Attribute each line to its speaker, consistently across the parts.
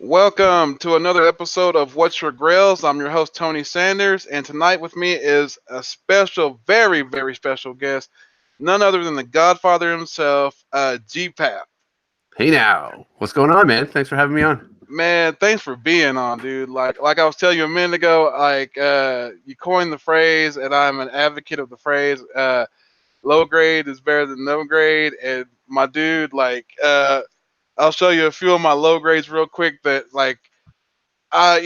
Speaker 1: Welcome to another episode of What's Your Grails. I'm your host, Tony Sanders, and tonight with me is a special, very, very special guest, none other than the Godfather himself, GPAP.
Speaker 2: Hey now, what's going on, man? Thanks for having me on.
Speaker 1: Man, thanks for being on, dude. Like I was telling you a minute ago, you coined the phrase, and I'm an advocate of the phrase. Low grade is better than no grade, and my dude, I'll show you a few of my low grades real quick that I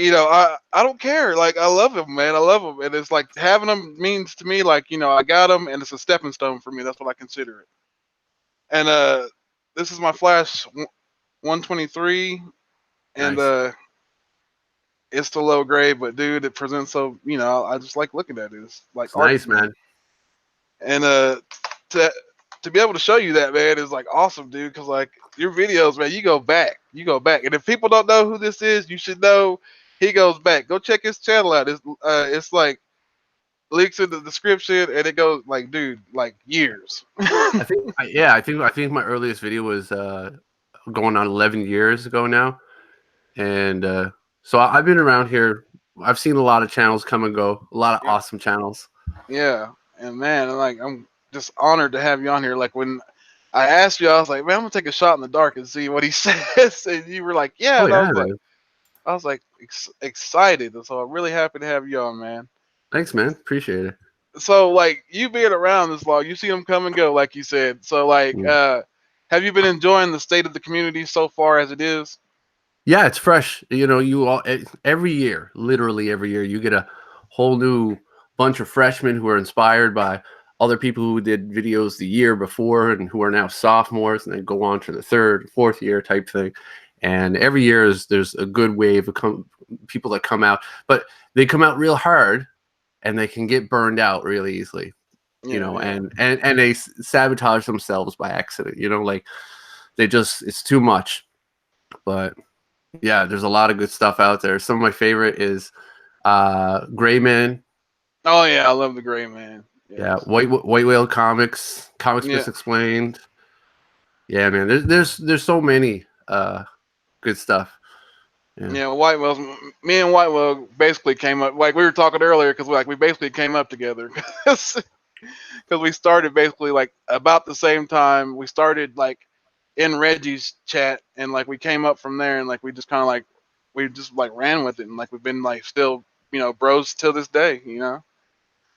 Speaker 1: don't care. Like, I love him, man. I love him, and it's like having him means to me, I got him, and it's a stepping stone for me. That's what I consider it. And this is my Flash 123, and
Speaker 2: Nice.
Speaker 1: it's the low grade, but dude, it presents so I just like looking at it. It's like
Speaker 2: It's
Speaker 1: art to
Speaker 2: nice,
Speaker 1: me,
Speaker 2: man.
Speaker 1: and to to be able to show you that, man, is like awesome, dude. Because like your videos, man, you go back, and if people don't know who this is, you should know. He goes back. Go check his channel out. It's like links in the description, and it goes like, dude, like years.
Speaker 2: I think my earliest video was going on 11 years ago now, and so I've been around here. I've seen a lot of channels come and go, a lot of
Speaker 1: Yeah,
Speaker 2: awesome channels.
Speaker 1: yeah, and man, like I'm just honored to have you on here. Like when I asked you, I was like, man, I'm gonna take a shot in the dark and see what he says, and you were like, yeah,
Speaker 2: Oh
Speaker 1: and
Speaker 2: yeah, man.
Speaker 1: I was like excited, so I'm really happy to have you on, man.
Speaker 2: Thanks, man. Appreciate it.
Speaker 1: So like you being around this long, you see them come and go, like you said. So
Speaker 2: Mm.
Speaker 1: have you been enjoying the state of the community so far as it is?
Speaker 2: Yeah, it's fresh. You know, every year, literally every year, you get a whole new bunch of freshmen who are inspired by other people who did videos the year before and who are now sophomores and then go on to the third, fourth year type thing. And every year there's a good wave of people that come out, but they come out real hard and they can get burned out really easily. You
Speaker 1: Yeah,
Speaker 2: know,
Speaker 1: yeah,
Speaker 2: and they sabotage themselves by accident. You know, like it's too much. But yeah, there's a lot of good stuff out there. Some of my favorite is Gray Man.
Speaker 1: oh yeah, I love the Gray Man.
Speaker 2: Yeah,
Speaker 1: Yes.
Speaker 2: White Whale Comics, Comics
Speaker 1: Yeah,
Speaker 2: Explained. Yeah, man. There's so many good stuff. Yeah.
Speaker 1: yeah. White Wells, me and White Well basically came up like we were talking earlier because we basically came up together because we started basically like about the same time. We started like in Reggie's chat, and like we came up from there, and like we just kind of like we just like ran with it, and like we've been like still bros till this day.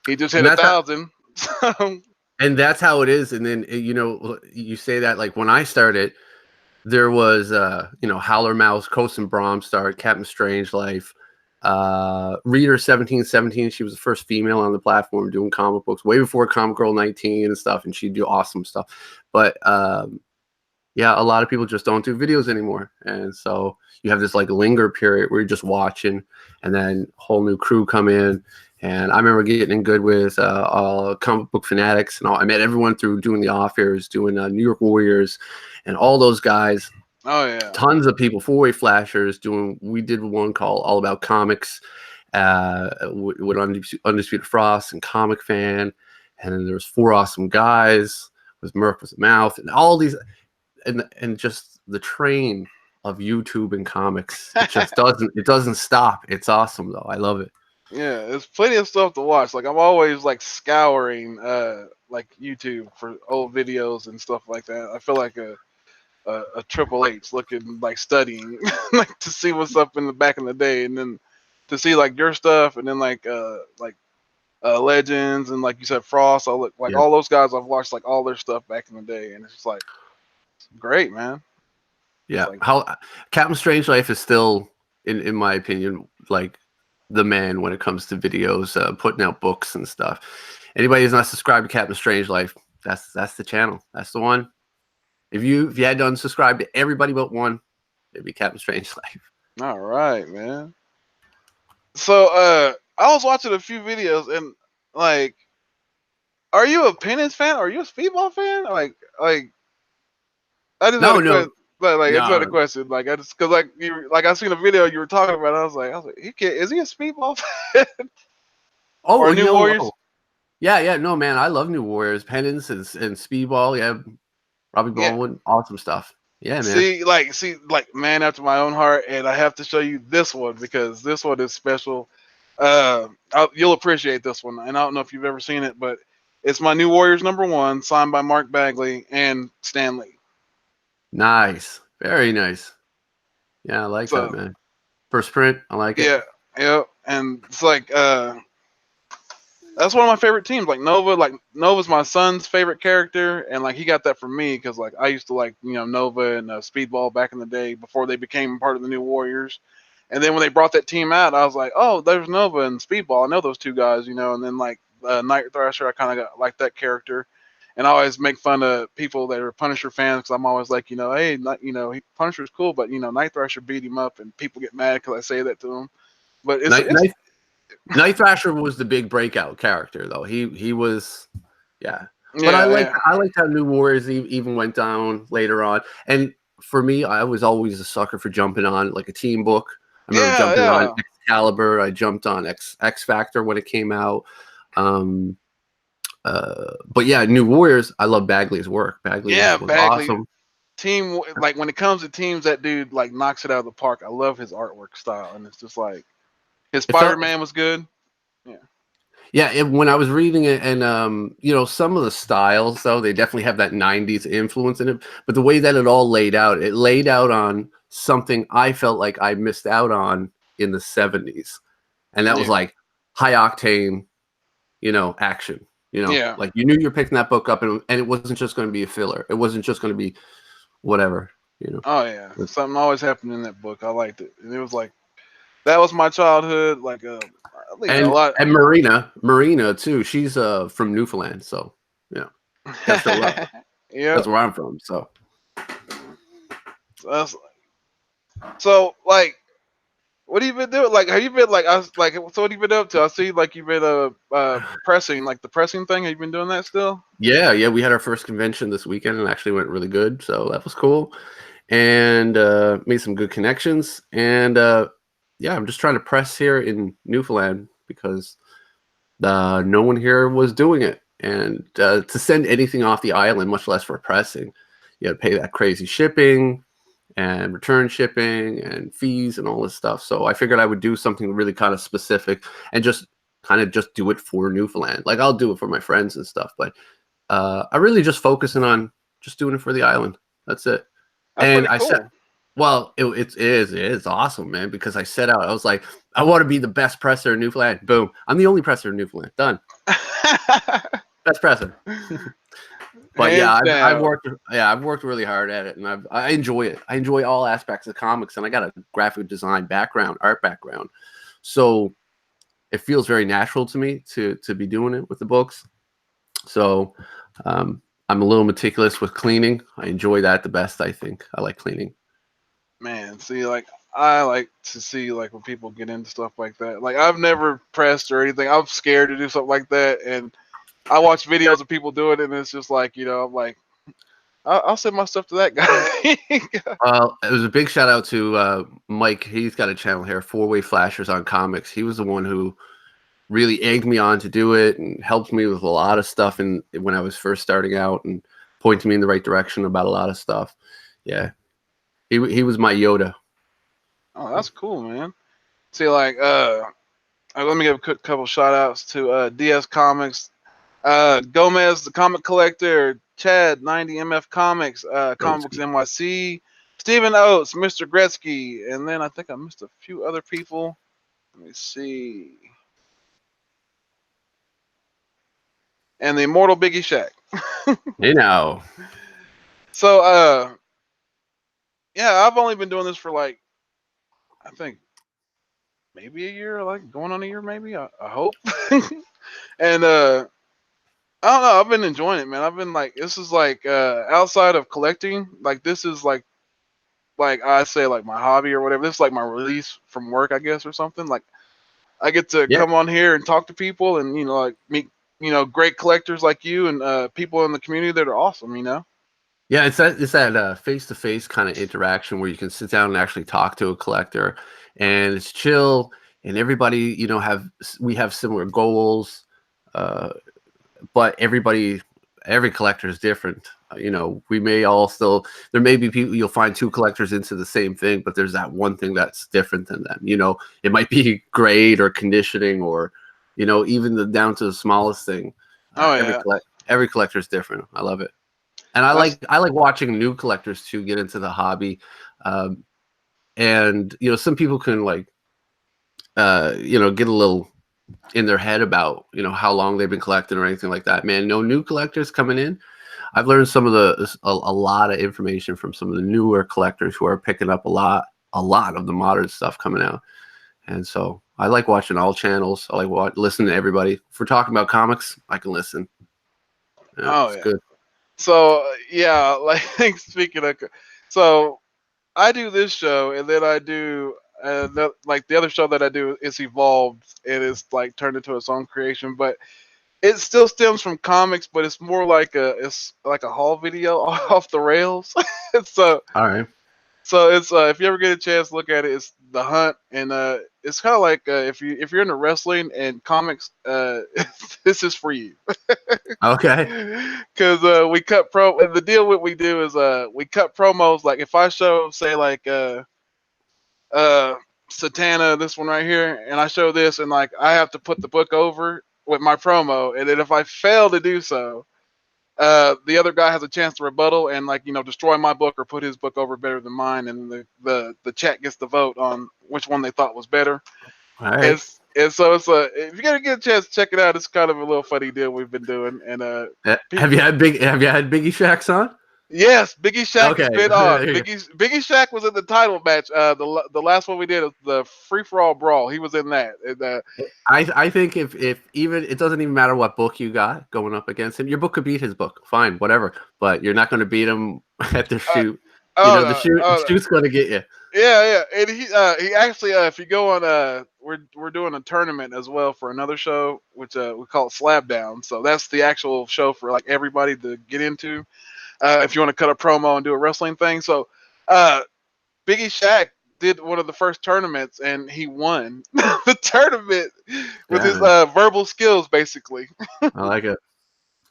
Speaker 1: He just hit
Speaker 2: And
Speaker 1: a
Speaker 2: that's how
Speaker 1: thousand. So
Speaker 2: that's how it is. And then you know, you say that like when I started, there was Howler Mouse, Coast and Brom started, Captain Strange Life, Reader 1717. She was the first female on the platform doing comic books way before Comic Girl 19 and stuff, and she'd do awesome stuff. But yeah, a lot of people just don't do videos anymore. And so you have this like linger period where you're just watching and then a whole new crew come in. And I remember getting in good with comic book fanatics and all. I met everyone through doing the off airs, doing New York Warriors and all those guys.
Speaker 1: oh yeah,
Speaker 2: Tons of people, four-way flashers doing. We did one called All About Comics with Undisputed Frost and Comic Fan. And then there was four awesome guys with Murph with the Mouth and all these and just the train of YouTube and comics. It doesn't stop. It's awesome though. I love it.
Speaker 1: yeah. There's plenty of stuff to watch. Like I'm always like scouring like YouTube for old videos and stuff like that. I feel like a Triple H looking like studying like to see what's up in the back in the day, and then to see like your stuff, and then Legends, and like you said, Frost. I look like
Speaker 2: Yeah,
Speaker 1: all those guys. I've watched like all their stuff back in the day, and it's just like great, man. It's
Speaker 2: yeah.
Speaker 1: like
Speaker 2: How Captain Strange Life is still, in my opinion, like the man when it comes to videos, putting out books and stuff. Anybody who's not subscribed to Captain Strange Life, that's the channel. That's the one. If you had to unsubscribe to everybody but one, it'd be Captain Strange Life.
Speaker 1: all right, man. So I was watching a few videos, and like, are you a Penance fan? Are you a Speedball fan? Like I just had
Speaker 2: No,
Speaker 1: a
Speaker 2: no,
Speaker 1: question. Like I just had a
Speaker 2: no.
Speaker 1: question. Like I just because like you like I seen a video you were talking about. I was like, he can't. Is he a Speedball fan or
Speaker 2: Oh,
Speaker 1: New
Speaker 2: yo,
Speaker 1: Warriors?
Speaker 2: oh. Yeah, yeah. No, man. I love New Warriors, Penance, and Speedball. Yeah, Robbie
Speaker 1: Yeah,
Speaker 2: Baldwin, awesome stuff. Yeah, man.
Speaker 1: See, man after my own heart, and I have to show you this one because this one is special. You'll appreciate this one, and I don't know if you've ever seen it, but it's my New Warriors #1, signed by Mark Bagley and Stan Lee.
Speaker 2: Nice. Very nice. Yeah, I like that,
Speaker 1: So
Speaker 2: man. First print, I like it.
Speaker 1: yeah, yeah, and it's like that's one of my favorite teams. Like Nova's my son's favorite character, and like he got that from me because like I used to like Nova and Speedball back in the day before they became part of the New Warriors. And then when they brought that team out, I was like, oh, there's Nova and Speedball. I know those two guys, And then like Night Thrasher, I kind of got like that character. And I always make fun of people that are Punisher fans because I'm always like, hey, Punisher's cool, but Night Thrasher beat him up, and people get mad because I say that to them. But
Speaker 2: Night,
Speaker 1: it's
Speaker 2: Night Thrasher was the big breakout character, though. He was, yeah. But
Speaker 1: yeah, yeah,
Speaker 2: I liked how New Warriors even went down later on. And for me, I was always a sucker for jumping on like a team book. I remember
Speaker 1: yeah,
Speaker 2: jumping on
Speaker 1: yeah.
Speaker 2: Excalibur. I jumped on X Factor when it came out. Um, but yeah, New Warriors. I love Bagley's work. Bagley
Speaker 1: Yeah,
Speaker 2: was
Speaker 1: Bagley
Speaker 2: awesome.
Speaker 1: team. Like when it comes to teams, that dude like knocks it out of the park. I love his artwork style, and it's just like his
Speaker 2: It felt
Speaker 1: Spider-Man was good. Yeah,
Speaker 2: Yeah, when I was reading it, and some of the styles, though, they definitely have that '90s influence in it. But the way that it laid out on something I felt like I missed out on in the '70s, and that was
Speaker 1: yeah,
Speaker 2: like high octane, action.
Speaker 1: yeah.
Speaker 2: Like you knew you're picking that book up, and it wasn't just going to be a filler. It wasn't just going to be whatever.
Speaker 1: Oh yeah,
Speaker 2: But-
Speaker 1: something always happened in that book. I liked it, and it was like that was my childhood. Like I think a
Speaker 2: And
Speaker 1: lot.
Speaker 2: and Marina too. She's from Newfoundland, so gotta show love.
Speaker 1: Yeah.
Speaker 2: That's where I'm from. So.
Speaker 1: So like, what have you been doing? Like, have you been like I was like? So what have you been up to? I see like you've been pressing like the pressing thing. Have you been doing that still?
Speaker 2: Yeah, we had our first convention this weekend and actually went really good, so that was cool. And made some good connections. And yeah, I'm just trying to press here in Newfoundland because no one here was doing it. And to send anything off the island, much less for pressing, you had to pay that crazy shipping and return shipping and fees and all this stuff. So I figured I would do something really kind of specific and just do it for Newfoundland. Like I'll do it for my friends and stuff, but I really just focusing on just doing it for the island. That's it.
Speaker 1: That's
Speaker 2: And
Speaker 1: pretty
Speaker 2: I said,
Speaker 1: cool.
Speaker 2: well, it is awesome, man, because I set out, I was like, I want to be the best presser in Newfoundland. Boom. I'm the only presser in Newfoundland. Done. Best presser. But yeah,
Speaker 1: Hands
Speaker 2: I've
Speaker 1: down.
Speaker 2: worked really hard at it, and I enjoy it. I enjoy all aspects of comics, and I got a graphic design background, art background. So it feels very natural to me to be doing it with the books. So I'm a little meticulous with cleaning. I enjoy that the best, I think. I like cleaning.
Speaker 1: Man, see, like I like to see like when people get into stuff like that. Like I've never pressed or anything. I'm scared to do something like that, and I watch videos of people doing it, and it's just like I'm like, I'll send my stuff to that guy.
Speaker 2: It was a big shout out to Mike. He's got a channel here, Four Way Flashers on Comics. He was the one who really egged me on to do it and helped me with a lot of stuff when I was first starting out and pointed me in the right direction about a lot of stuff. Yeah, he was my Yoda.
Speaker 1: Oh, that's cool, man. See, like, let me give a quick couple shout outs to DS Comics, Gomez, the comic collector, Chad, 90MF Comics, Comic Books
Speaker 2: Broski.
Speaker 1: NYC, Stephen Oates, Mr. Gretzky, and then I think I missed a few other people. Let me see. And the immortal Biggie Shack.
Speaker 2: You know.
Speaker 1: So, yeah, I've only been doing this for like, I think maybe a year, like going on a year, maybe. I hope. And I don't know. I've been enjoying it, man. I've been like, this is like outside of collecting. Like this is like I say like my hobby or whatever. This is like my release from work, I guess, or something. Like I get to
Speaker 2: Yeah.
Speaker 1: come on here and talk to people, and like meet great collectors like you and people in the community that are awesome.
Speaker 2: Yeah, it's that face-to-face kind of interaction where you can sit down and actually talk to a collector, and it's chill, and everybody, we have similar goals, but everybody every collector is different. You know, we may all still, there may be people, you'll find two collectors into the same thing, but there's that one thing that's different than them. You know, it might be grade or conditioning, or, you know, even down to the smallest thing.
Speaker 1: Oh yeah,
Speaker 2: Every collector is different. I love it. And
Speaker 1: that's
Speaker 2: I like watching new collectors to get into the hobby. Um, and, you know, some people can like, you know, get a little in their head about, you know, how long they've been collecting or anything like that. Man, no new collectors coming in. I've learned some of a lot of information from some of the newer collectors who are picking up a lot of the modern stuff coming out. And so I like watching all channels. I like listening to everybody. If we're talking about comics, I can listen. Yeah,
Speaker 1: oh
Speaker 2: it's
Speaker 1: yeah.
Speaker 2: good.
Speaker 1: So yeah, like speaking of, so I do this show, and then I do like the other show that I do is evolved. It is like turned into its own creation, but it still stems from comics, but it's like a haul video off the rails. so
Speaker 2: All right.
Speaker 1: so it's if you ever get a chance to look at it, it's The Hunt, and it's kind of like if you're into wrestling and comics, this is for you.
Speaker 2: Okay.
Speaker 1: Because we cut pro. And the deal what we do is we cut promos. Like if I show say like uh Satana, this one right here, and I show this, and like I have to put the book over with my promo, and then if I fail to do so, the other guy has a chance to rebuttal and like destroy my book or put his book over better than mine, and the chat gets the vote on which one they thought was better.
Speaker 2: All right.
Speaker 1: And so it's if you gotta get a chance to check it out, it's kind of a little funny deal we've been doing, and
Speaker 2: Have you had Biggie Shacks on?
Speaker 1: yes, Biggie Shaq has
Speaker 2: Okay.
Speaker 1: been on.
Speaker 2: There you
Speaker 1: Biggie Shaq was in the title match. The last one we did was the free for all brawl. He was in that. And,
Speaker 2: go. I think if even it doesn't even matter what book you got going up against him, your book could beat his book. Fine, whatever. But you're not going to beat him at the
Speaker 1: uh,
Speaker 2: shoot. You
Speaker 1: oh
Speaker 2: know,
Speaker 1: no,
Speaker 2: the
Speaker 1: oh no.
Speaker 2: shoot's going to get you.
Speaker 1: Yeah, yeah. And he actually if you go on we're doing a tournament as well for another show which we call it Slab Down. So that's the actual show for like everybody to get into. If you want to cut a promo and do a wrestling thing. So uh Biggie Shaq did one of the first tournaments and he won the tournament with
Speaker 2: Yeah,
Speaker 1: his
Speaker 2: man.
Speaker 1: verbal skills basically.
Speaker 2: I like it.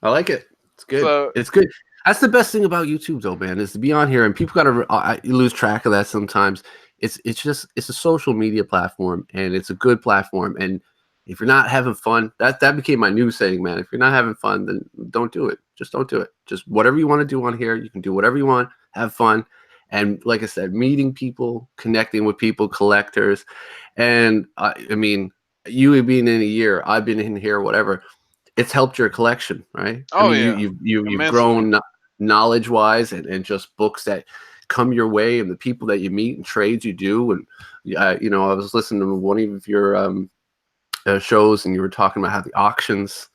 Speaker 2: I like it. It's good.
Speaker 1: So
Speaker 2: It's good. That's the best thing about YouTube, though, man, is to be on here, and people got to lose track of that sometimes. It's a social media platform, and it's a good platform. And if you're not having fun, that became my new saying, man. If you're not having fun, then don't do it. Just don't do it. Just whatever you want to do on here, you can do whatever you want. Have fun, and like I said, meeting people, connecting with people, collectors, and I mean, you being in a year, I've been in here, whatever, it's helped your collection, right? I
Speaker 1: oh
Speaker 2: mean,
Speaker 1: yeah,
Speaker 2: you've
Speaker 1: immensely.
Speaker 2: grown knowledge wise, and just books that come your way, and the people that you meet and trades you do. And you know, I was listening to one of your shows, and you were talking about how the auctions,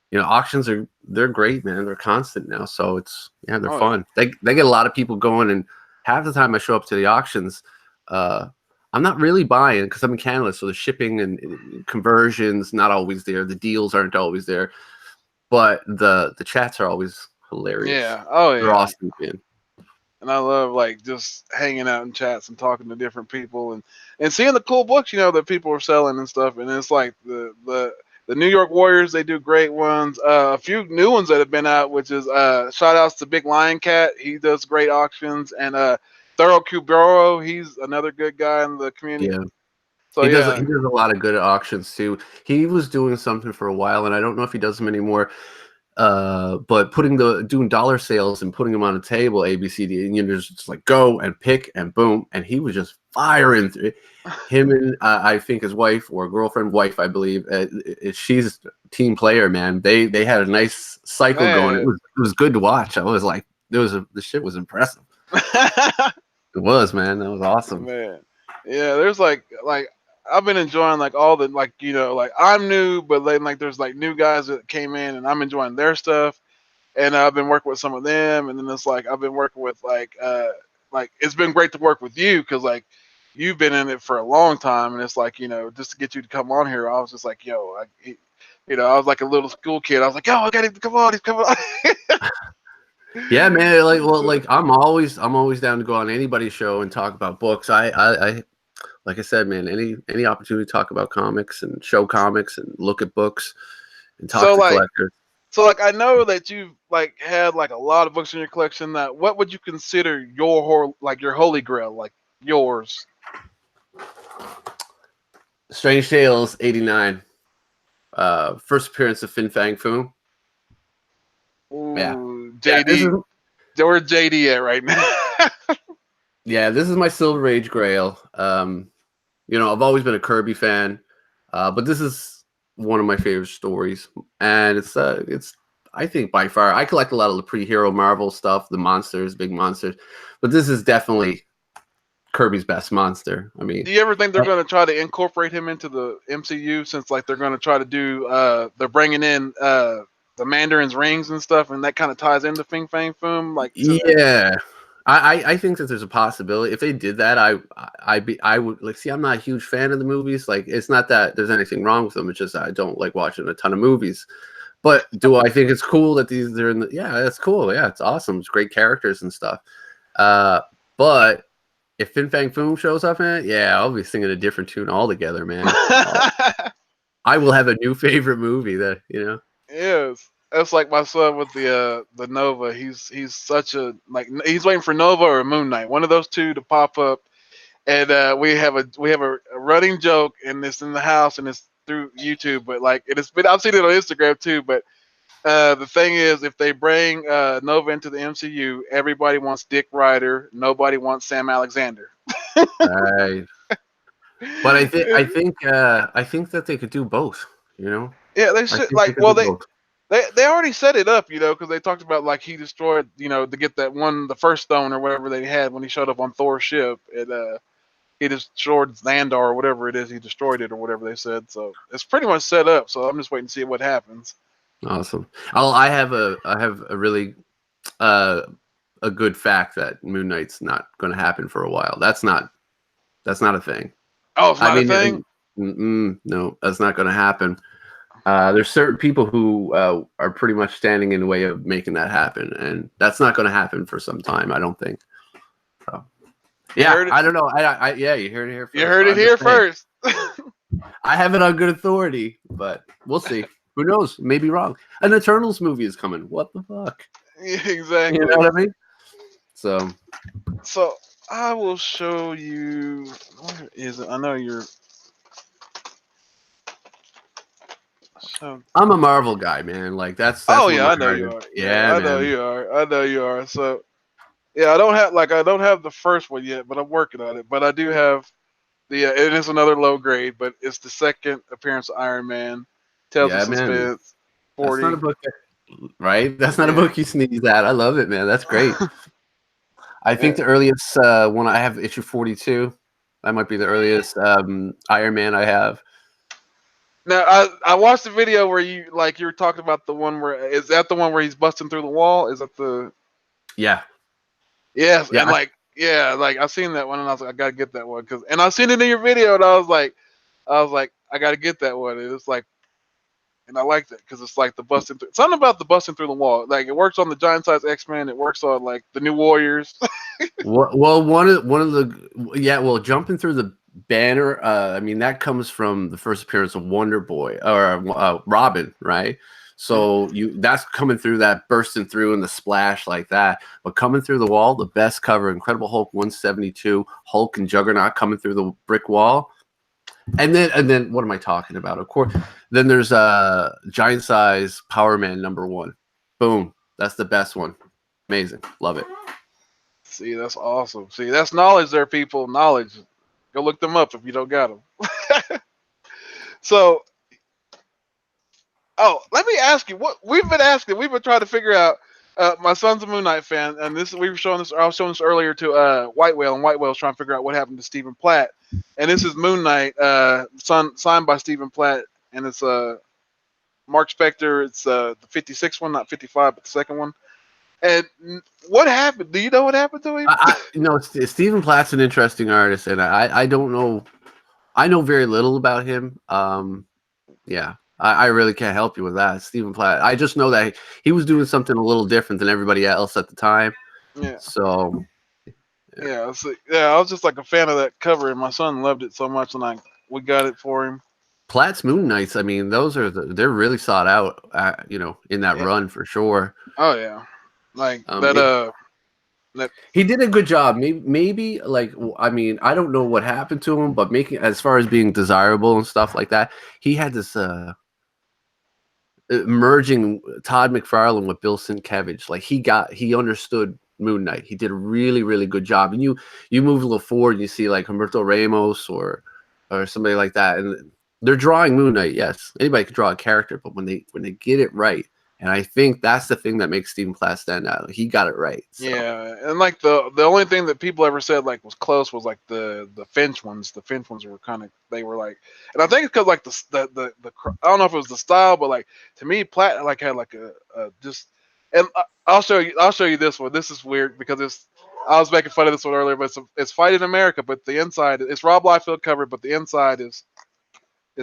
Speaker 2: you know, auctions they're great, man. They're constant now, so they're
Speaker 1: Oh yeah.
Speaker 2: fun. They get a lot of people going, and half the time I show up to the auctions, uh, I'm not really buying because I'm in Canada, so the shipping and conversions not always there. The deals aren't always there, but the chats are always hilarious.
Speaker 1: Yeah. Oh
Speaker 2: They're
Speaker 1: yeah.
Speaker 2: awesome, man.
Speaker 1: And I love like just hanging out in chats and talking to different people and seeing the cool books that people are selling and stuff. And it's like the New York Warriors, they do great ones. A few new ones that have been out, which is shout outs to Big Lion Cat. He does great auctions, and Thorough Kuburo, he's another good guy in the community.
Speaker 2: Yeah,
Speaker 1: So
Speaker 2: he
Speaker 1: yeah.
Speaker 2: does a lot of good auctions too. He was doing something for a while, and I don't know if he does them anymore. But doing dollar sales and putting them on a table, A B C D, and you just like go and pick and boom, and he was just firing through him. And I think his wife or wife, I believe, she's a team player, man. They had a nice cycle going.
Speaker 1: Man.
Speaker 2: It was good to watch. I was like, the shit was impressive. It was, man. That was awesome.
Speaker 1: Man, yeah. There's like I've been enjoying like all the like like I'm new, but then like there's like new guys that came in, and I'm enjoying their stuff, and I've been working with some of them, and then it's like I've been working with like it's been great to work with you because like you've been in it for a long time, and it's like just to get you to come on here, I was just like I was like a little school kid. I was like, yo, I got him to come on. He's coming on.
Speaker 2: Yeah, man. Like I'm always down to go on anybody's show and talk about books. I like I said, man, any opportunity to talk about comics and show comics and look at books and talk
Speaker 1: So
Speaker 2: to
Speaker 1: like
Speaker 2: collectors.
Speaker 1: So like I know that you've like had like a lot of books in your collection. That what would you consider your like your holy grail, like yours?
Speaker 2: Strange Tales '89. First appearance of Fin Fang Foom. Yeah,
Speaker 1: Ooh,
Speaker 2: yeah. This is
Speaker 1: JD. Where's JD at right now?
Speaker 2: this is my Silver Age Grail. I've always been a Kirby fan, but this is one of my favorite stories, and it's I think by far I collect a lot of the pre-hero Marvel stuff, the monsters, big monsters, but this is definitely Kirby's best monster. I mean,
Speaker 1: Do you ever think they're going to try to incorporate him into the MCU since like they're going to try to do they're bringing in the Mandarin's rings and stuff and that kind of ties into Fing Fang Foom like to the
Speaker 2: yeah. I think that there's a possibility if they did that. I would like see. I'm not a huge fan of the movies. Like, it's not that there's anything wrong with them. It's just I don't like watching a ton of movies. But do I think it's cool that they're in the? Yeah, that's cool. Yeah, it's awesome. It's great characters and stuff. But if Fin Fang Foom shows up in it, yeah, I'll be singing a different tune altogether, man. I will have a new favorite movie that
Speaker 1: Yes. That's like my son with the Nova. He's such a like he's waiting for Nova or Moon Knight, one of those two to pop up. And we have a running joke, and it's in the house, and it's through YouTube. But like it's been I've seen it on Instagram too. But the thing is, if they bring Nova into the MCU, everybody wants Dick Ryder. Nobody wants Sam Alexander.
Speaker 2: Right. But I think that they could do both.
Speaker 1: Yeah, they
Speaker 2: I
Speaker 1: should
Speaker 2: think they
Speaker 1: like.
Speaker 2: could
Speaker 1: Well,
Speaker 2: do
Speaker 1: they
Speaker 2: both.
Speaker 1: they already set it up, because they talked about like he destroyed, to get that one, the first stone or whatever they had when he showed up on Thor's ship. He destroyed Xandar or whatever it is. He destroyed it or whatever they said. So it's pretty much set up. So I'm just waiting to see what happens.
Speaker 2: Awesome. I have a really uh, a good fact that Moon Knight's not going to happen for a while. That's not a thing.
Speaker 1: Oh, it's
Speaker 2: I
Speaker 1: not a
Speaker 2: mean,
Speaker 1: thing.
Speaker 2: no, that's not going to happen. There's certain people who are pretty much standing in the way of making that happen, and that's not going to happen for some time. I don't think. So,
Speaker 1: You
Speaker 2: yeah,
Speaker 1: heard it.
Speaker 2: I don't know. Yeah, you heard it here
Speaker 1: You
Speaker 2: first.
Speaker 1: heard it
Speaker 2: I'm just
Speaker 1: here
Speaker 2: saying.
Speaker 1: first.
Speaker 2: I have it on good authority, but we'll see. Who knows? Maybe wrong. An Eternals movie is coming. What the fuck?
Speaker 1: Yeah,
Speaker 2: You know
Speaker 1: exactly.
Speaker 2: what I mean? So
Speaker 1: So I will show you. Where is it? I know you're. So,
Speaker 2: I'm a Marvel guy, man. Like that's
Speaker 1: oh
Speaker 2: where
Speaker 1: yeah,
Speaker 2: my
Speaker 1: I know
Speaker 2: heart
Speaker 1: you
Speaker 2: is.
Speaker 1: are. Yeah,
Speaker 2: Yeah,
Speaker 1: I know
Speaker 2: man.
Speaker 1: you are. I know you are. So yeah, I don't have the first one yet, but I'm working on it. But I do have the. It is another low grade, but it's the second appearance of Iron Man. Tales of
Speaker 2: Yeah, man.
Speaker 1: Suspense.
Speaker 2: That's not a
Speaker 1: 40.
Speaker 2: book, right? That's not a
Speaker 1: Yeah.
Speaker 2: book you sneeze at. I love it, man. That's great. I
Speaker 1: Yeah.
Speaker 2: think the earliest one I have issue 42. That might be the earliest Iron Man I have.
Speaker 1: Now I watched the video where you were talking about the one where is that the one where he's busting through the wall? Is that the
Speaker 2: Yeah,
Speaker 1: yes?
Speaker 2: yeah.
Speaker 1: And like yeah, like I seen that one and I was like I gotta get that one and I seen it in your video and I was like I gotta get that one and it's like and I liked it because it's like the busting through something about the busting through the wall like it works on the giant size X-Men, it works on like the New Warriors.
Speaker 2: Well, one of the well, jumping through the banner. I mean, that comes from the first appearance of Wonder Boy or Robin, right? So that's coming through that, bursting through and the splash like that. But coming through the wall, the best cover, Incredible Hulk 172, Hulk and Juggernaut coming through the brick wall. And then what am I talking about? Of course, then there's giant size Power Man #1. Boom. That's the best one. Amazing. Love it.
Speaker 1: See, that's awesome. See, that's knowledge there, people. Knowledge. Go look them up if you don't got them. So oh, let me ask you what we've been asking. We've been trying to figure out. My son's a Moon Knight fan, and this we were showing this. I was showing this earlier to White Whale, and White Whale's trying to figure out what happened to Stephen Platt. And this is Moon Knight, signed by Stephen Platt, and it's Mark Spector. It's the 56 one, not 55, but the second one. And what happened? Do you know what happened to him?
Speaker 2: Stephen Platt's an interesting artist, and I don't know. I know very little about him. Yeah, I really can't help you with that. Stephen Platt. I just know that he was doing something a little different than everybody else at the time.
Speaker 1: Yeah,
Speaker 2: So
Speaker 1: yeah. I was just like a fan of that cover, and my son loved it so much, and we got it for him.
Speaker 2: Platt's Moon Knights, I mean, they're really sought out, in that
Speaker 1: Yeah.
Speaker 2: run for sure.
Speaker 1: Oh yeah. Like that.
Speaker 2: It,
Speaker 1: That.
Speaker 2: he did a good job. Maybe like, I mean, I don't know what happened to him, but making, as far as being desirable and stuff like that, he had this merging Todd McFarlane with Bill Sienkiewicz. Like he understood Moon Knight. He did a really, really good job. And you move a little forward and you see like Humberto Ramos or somebody like that, and they're drawing Moon Knight. Yes, anybody can draw a character, but when they get it right, and I think that's the thing that makes Stephen Platt stand out. He got it right. So.
Speaker 1: Yeah, and like the only thing that people ever said like was close was like the Finch ones. The Finch ones were kind of, they were like, and I think it's because like I don't know if it was the style, but like to me Platt like had like a just, and I'll show you this one. This is weird because I was making fun of this one earlier, but it's Fight in America, but the inside it's Rob Liefeld cover, but the inside is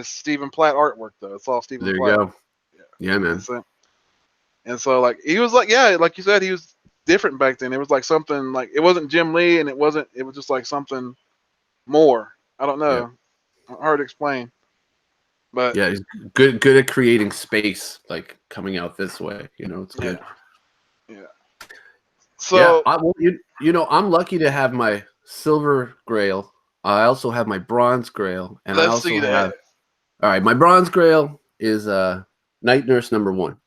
Speaker 1: Stephen Platt artwork though. It's all Stephen
Speaker 2: There you
Speaker 1: Platt.
Speaker 2: go. Yeah, man.
Speaker 1: And so like he was like, yeah, like you said, he was different back then. It was like something like, it wasn't Jim Lee, and it was just like something more. I don't
Speaker 2: Yeah.
Speaker 1: know. Hard to explain. But
Speaker 2: yeah, he's good at creating space, like coming out this way. It's good.
Speaker 1: Yeah. So
Speaker 2: I'm lucky to have my silver grail. I also have my bronze grail, and I
Speaker 1: let's
Speaker 2: also
Speaker 1: see that.
Speaker 2: have. All right, my bronze grail is Night Nurse #1.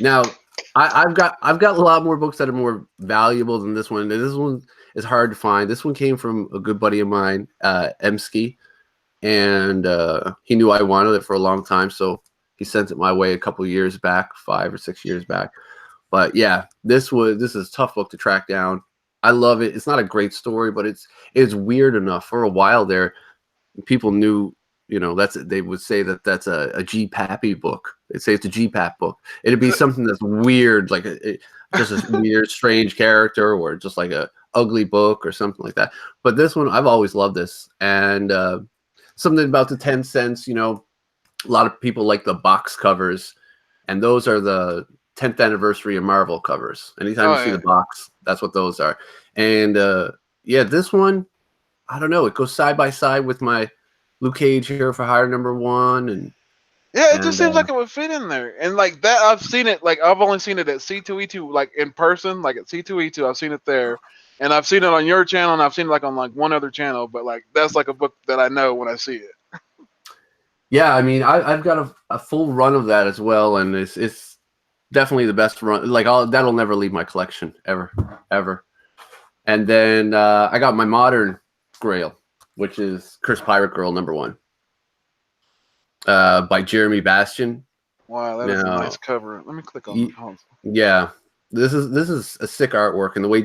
Speaker 2: Now, I've got a lot more books that are more valuable than this one. This one is hard to find. This one came from a good buddy of mine, Emsky, and he knew I wanted it for a long time, so he sent it my way a couple years back, 5 or 6 years back. But yeah, this is a tough book to track down. I love it. It's not a great story, but it's weird enough. For a while there, people knew, they would say that's a G Pappy book. They'd say it's a G Pap book. It'd be something that's weird, like just a weird, strange character, or just like a ugly book or something like that. But this one, I've always loved this, and something about the 10 cents. A lot of people like the box covers, and those are the 10th anniversary of Marvel covers. Anytime you see the box, that's what those are. And this one, I don't know, it goes side by side with my Luke Cage Hero for Hire #1, and
Speaker 1: yeah, it just seems like it would fit in there. And like that, I've seen it. Like I've only seen it at C2E2, like in person, like at C2E2. I've seen it there, and I've seen it on your channel, and I've seen it like on like one other channel. But like that's like a book that I know when I see it.
Speaker 2: Yeah, I mean, I've got a full run of that as well, and it's definitely the best run. Like that'll never leave my collection ever. And then I got my modern grail, which is Cursed Pirate Girl #1, by Jeremy Bastian.
Speaker 1: Wow, that is a nice cover. Let me click on it.
Speaker 2: Yeah, this is a sick artwork, and the way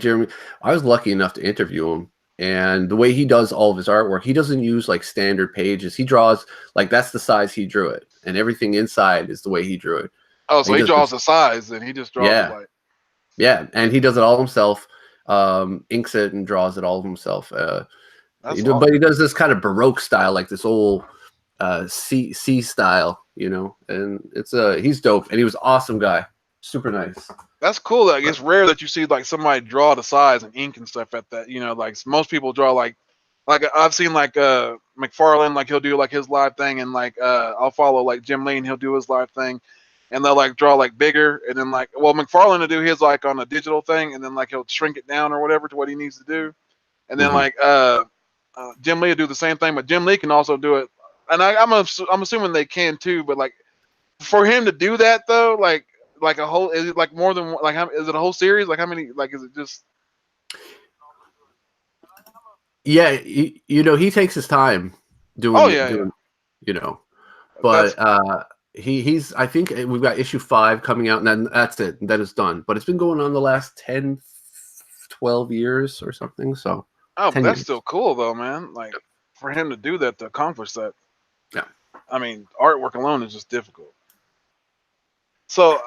Speaker 2: I was lucky enough to interview him, and the way he does all of his artwork, he doesn't use like standard pages. He draws like that's the size he drew it, and everything inside is the way he drew it.
Speaker 1: Oh, so he draws the size, and he just draws it like.
Speaker 2: Yeah, and he does it all himself. Inks it and draws it all himself. But he does this kind of Baroque style, like this old C style, and he's dope, and he was an awesome guy, super nice.
Speaker 1: That's cool. Like it's rare that you see like somebody draw the size and ink and stuff at that. Like most people draw like I've seen like McFarlane, like he'll do like his live thing, and like I'll follow like Jim Lee, and he'll do his live thing, and they'll like draw like bigger, and then like McFarlane will do his like on a digital thing, and then like he'll shrink it down or whatever to what he needs to do, and then like Jim Lee will do the same thing, but Jim Lee can also do it, and I'm assuming they can too, but like for him to do that though, like a whole, is it like more than like how, is it a whole series? Like how many, like is it just?
Speaker 2: Yeah, he takes his time doing. But he's I think we've got issue 5 coming out, and then that's it. That is done. But it's been going on the last 10, 12 years or something. So
Speaker 1: but that's still cool though, man. Like for him to do that, to accomplish that.
Speaker 2: Yeah.
Speaker 1: I mean, artwork alone is just difficult. So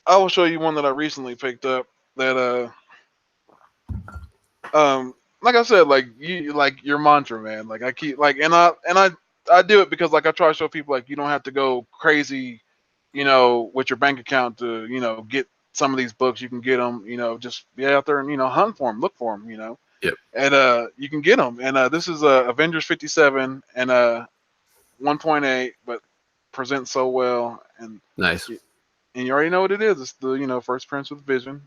Speaker 1: I will show you one that I recently picked up that like I said, like you, like your mantra, man. Like I keep like, and I do it because like I try to show people like you don't have to go crazy, with your bank account to get some of these books. You can get them, just be out there and hunt for them, look for them,
Speaker 2: Yep.
Speaker 1: And you can get them. And this is Avengers 57, and 1.8, but presents so well, and
Speaker 2: Nice.
Speaker 1: and you already know what it is. It's the first Prince with Vision.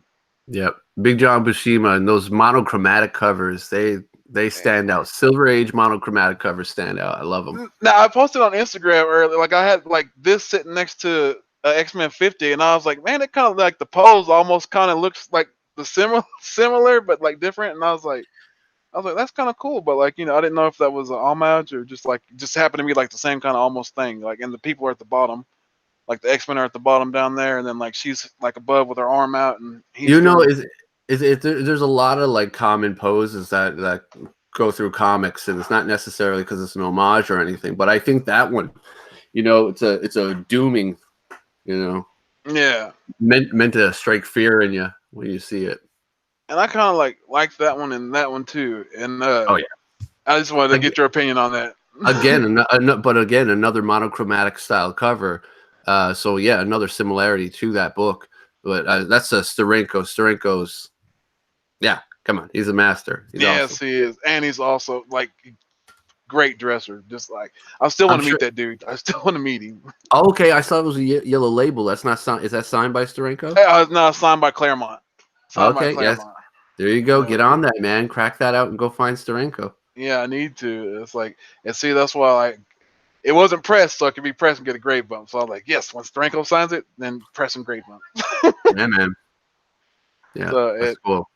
Speaker 2: Yep. Big John Buscema and those monochromatic covers, they stand out. Silver Age monochromatic covers stand out. I love them.
Speaker 1: Now I posted on Instagram earlier, like I had like this sitting next to X-Men 50, and I was like, man, it kind of like the pose almost kind of looks like the similar, but like different. And I was like, that's kind of cool, but like I didn't know if that was an homage or just like just happened to be like the same kind of almost thing. Like, and the people are at the bottom, like the X-Men are at the bottom down there, and then like she's like above with her arm out, and he's
Speaker 2: You know,
Speaker 1: doing.
Speaker 2: there's a lot of like common poses that go through comics, and it's not necessarily because it's an homage or anything, but I think that one, it's a dooming,
Speaker 1: Yeah,
Speaker 2: meant to strike fear in you when you see it.
Speaker 1: and I kind of like that one and that one too, and
Speaker 2: Oh yeah.
Speaker 1: I just wanted to get your opinion on that.
Speaker 2: But again, another monochromatic style cover. So yeah, another similarity to that book. But that's a Steranko. Steranko's, yeah, come on, he's a master. He's
Speaker 1: Yes,
Speaker 2: awesome.
Speaker 1: he is, and he's also like great dresser. Just like I still
Speaker 2: I'm
Speaker 1: want to
Speaker 2: sure.
Speaker 1: meet that dude. I still want to meet him.
Speaker 2: Oh, okay, I saw it was a yellow label. That's not signed. Is that signed by Steranko?
Speaker 1: No, signed by Claremont. Signed by
Speaker 2: Okay, yes.
Speaker 1: Claremont.
Speaker 2: There you go. Get on that, man. Crack that out and go find Steranko.
Speaker 1: Yeah, I need to. It's like, and see, that's why like it wasn't pressed, so it could be pressed and get a grade bump. So I'm like, yes, once Franco signs it, then press and grade bump.
Speaker 2: Yeah, man. Yeah,
Speaker 1: So
Speaker 2: that's cool.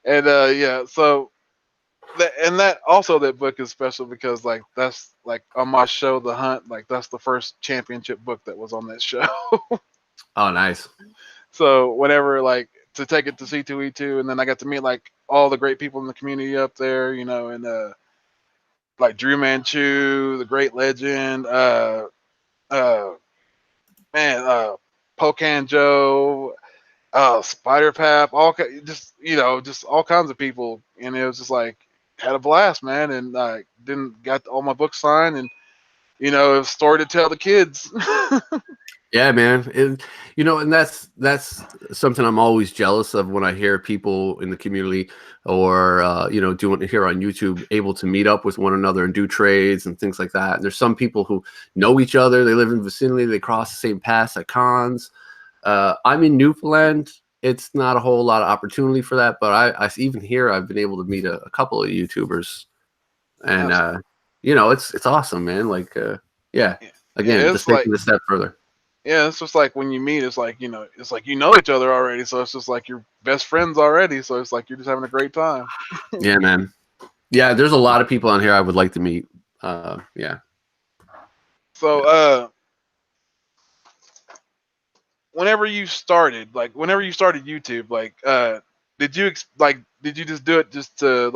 Speaker 1: yeah, so that also that book is special because like that's like on my show The Hunt, like that's the first championship book that was on that show.
Speaker 2: Oh, nice.
Speaker 1: So whenever like to take it to C2E2, and then I got to meet like all the great people in the community up there, and like Drew Manchu, the great legend, uh man, Pocan Joe, Spider Pap, just all kinds of people, and it was just like had a blast, man, and didn't got all my books signed, and it was a story to tell the kids.
Speaker 2: Yeah, man. And that's something I'm always jealous of when I hear people in the community or doing it here on YouTube able to meet up with one another and do trades and things like that. And there's some people who know each other, they live in the vicinity, they cross the same paths at cons. I'm in Newfoundland. It's not a whole lot of opportunity for that, but I even here I've been able to meet a couple of YouTubers, and it's awesome, man. Like yeah, again,
Speaker 1: It's
Speaker 2: just taking
Speaker 1: like
Speaker 2: it a step further.
Speaker 1: yeah, it's just like when you meet, it's like it's like each other already, so it's just like you're best friends already, so it's like you're just having a great time.
Speaker 2: Yeah, man. Yeah, there's a lot of people on here I would like to meet. Yeah.
Speaker 1: So whenever you started YouTube, like did you just do it just to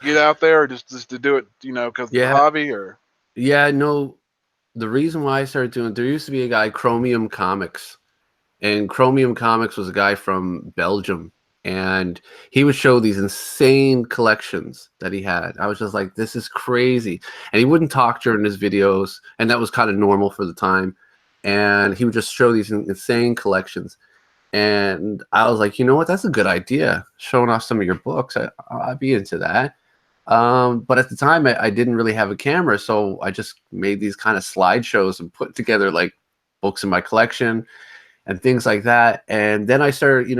Speaker 1: get out there, or just to do it, because it's a
Speaker 2: Yeah.
Speaker 1: hobby, or
Speaker 2: Yeah, no. The reason why I started doing there used to be a guy, Chromium Comics. And Chromium Comics was a guy from Belgium. And he would show these insane collections that he had. I was just like, this is crazy. And he wouldn't talk during his videos. And that was kind of normal for the time. And he would just show these insane collections. And I was like, you know what? That's a good idea. Showing off some of your books. I'd be into that. But at the time, I didn't really have a camera. So I just made these kind of slideshows and put together like books in my collection and things like that. And then I started,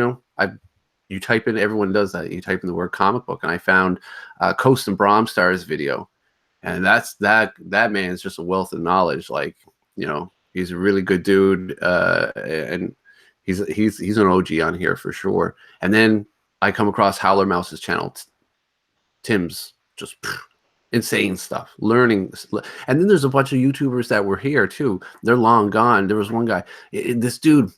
Speaker 2: you type in, everyone does that. You type in the word comic book, and I found Coast and Bromstar's video, and that man's just a wealth of knowledge. Like, he's a really good dude, and he's an OG on here for sure. And then I come across Howler Mouse's channel, Tim's just insane stuff, learning. And then there's a bunch of YouTubers that were here too. They're long gone. There was one guy, this dude.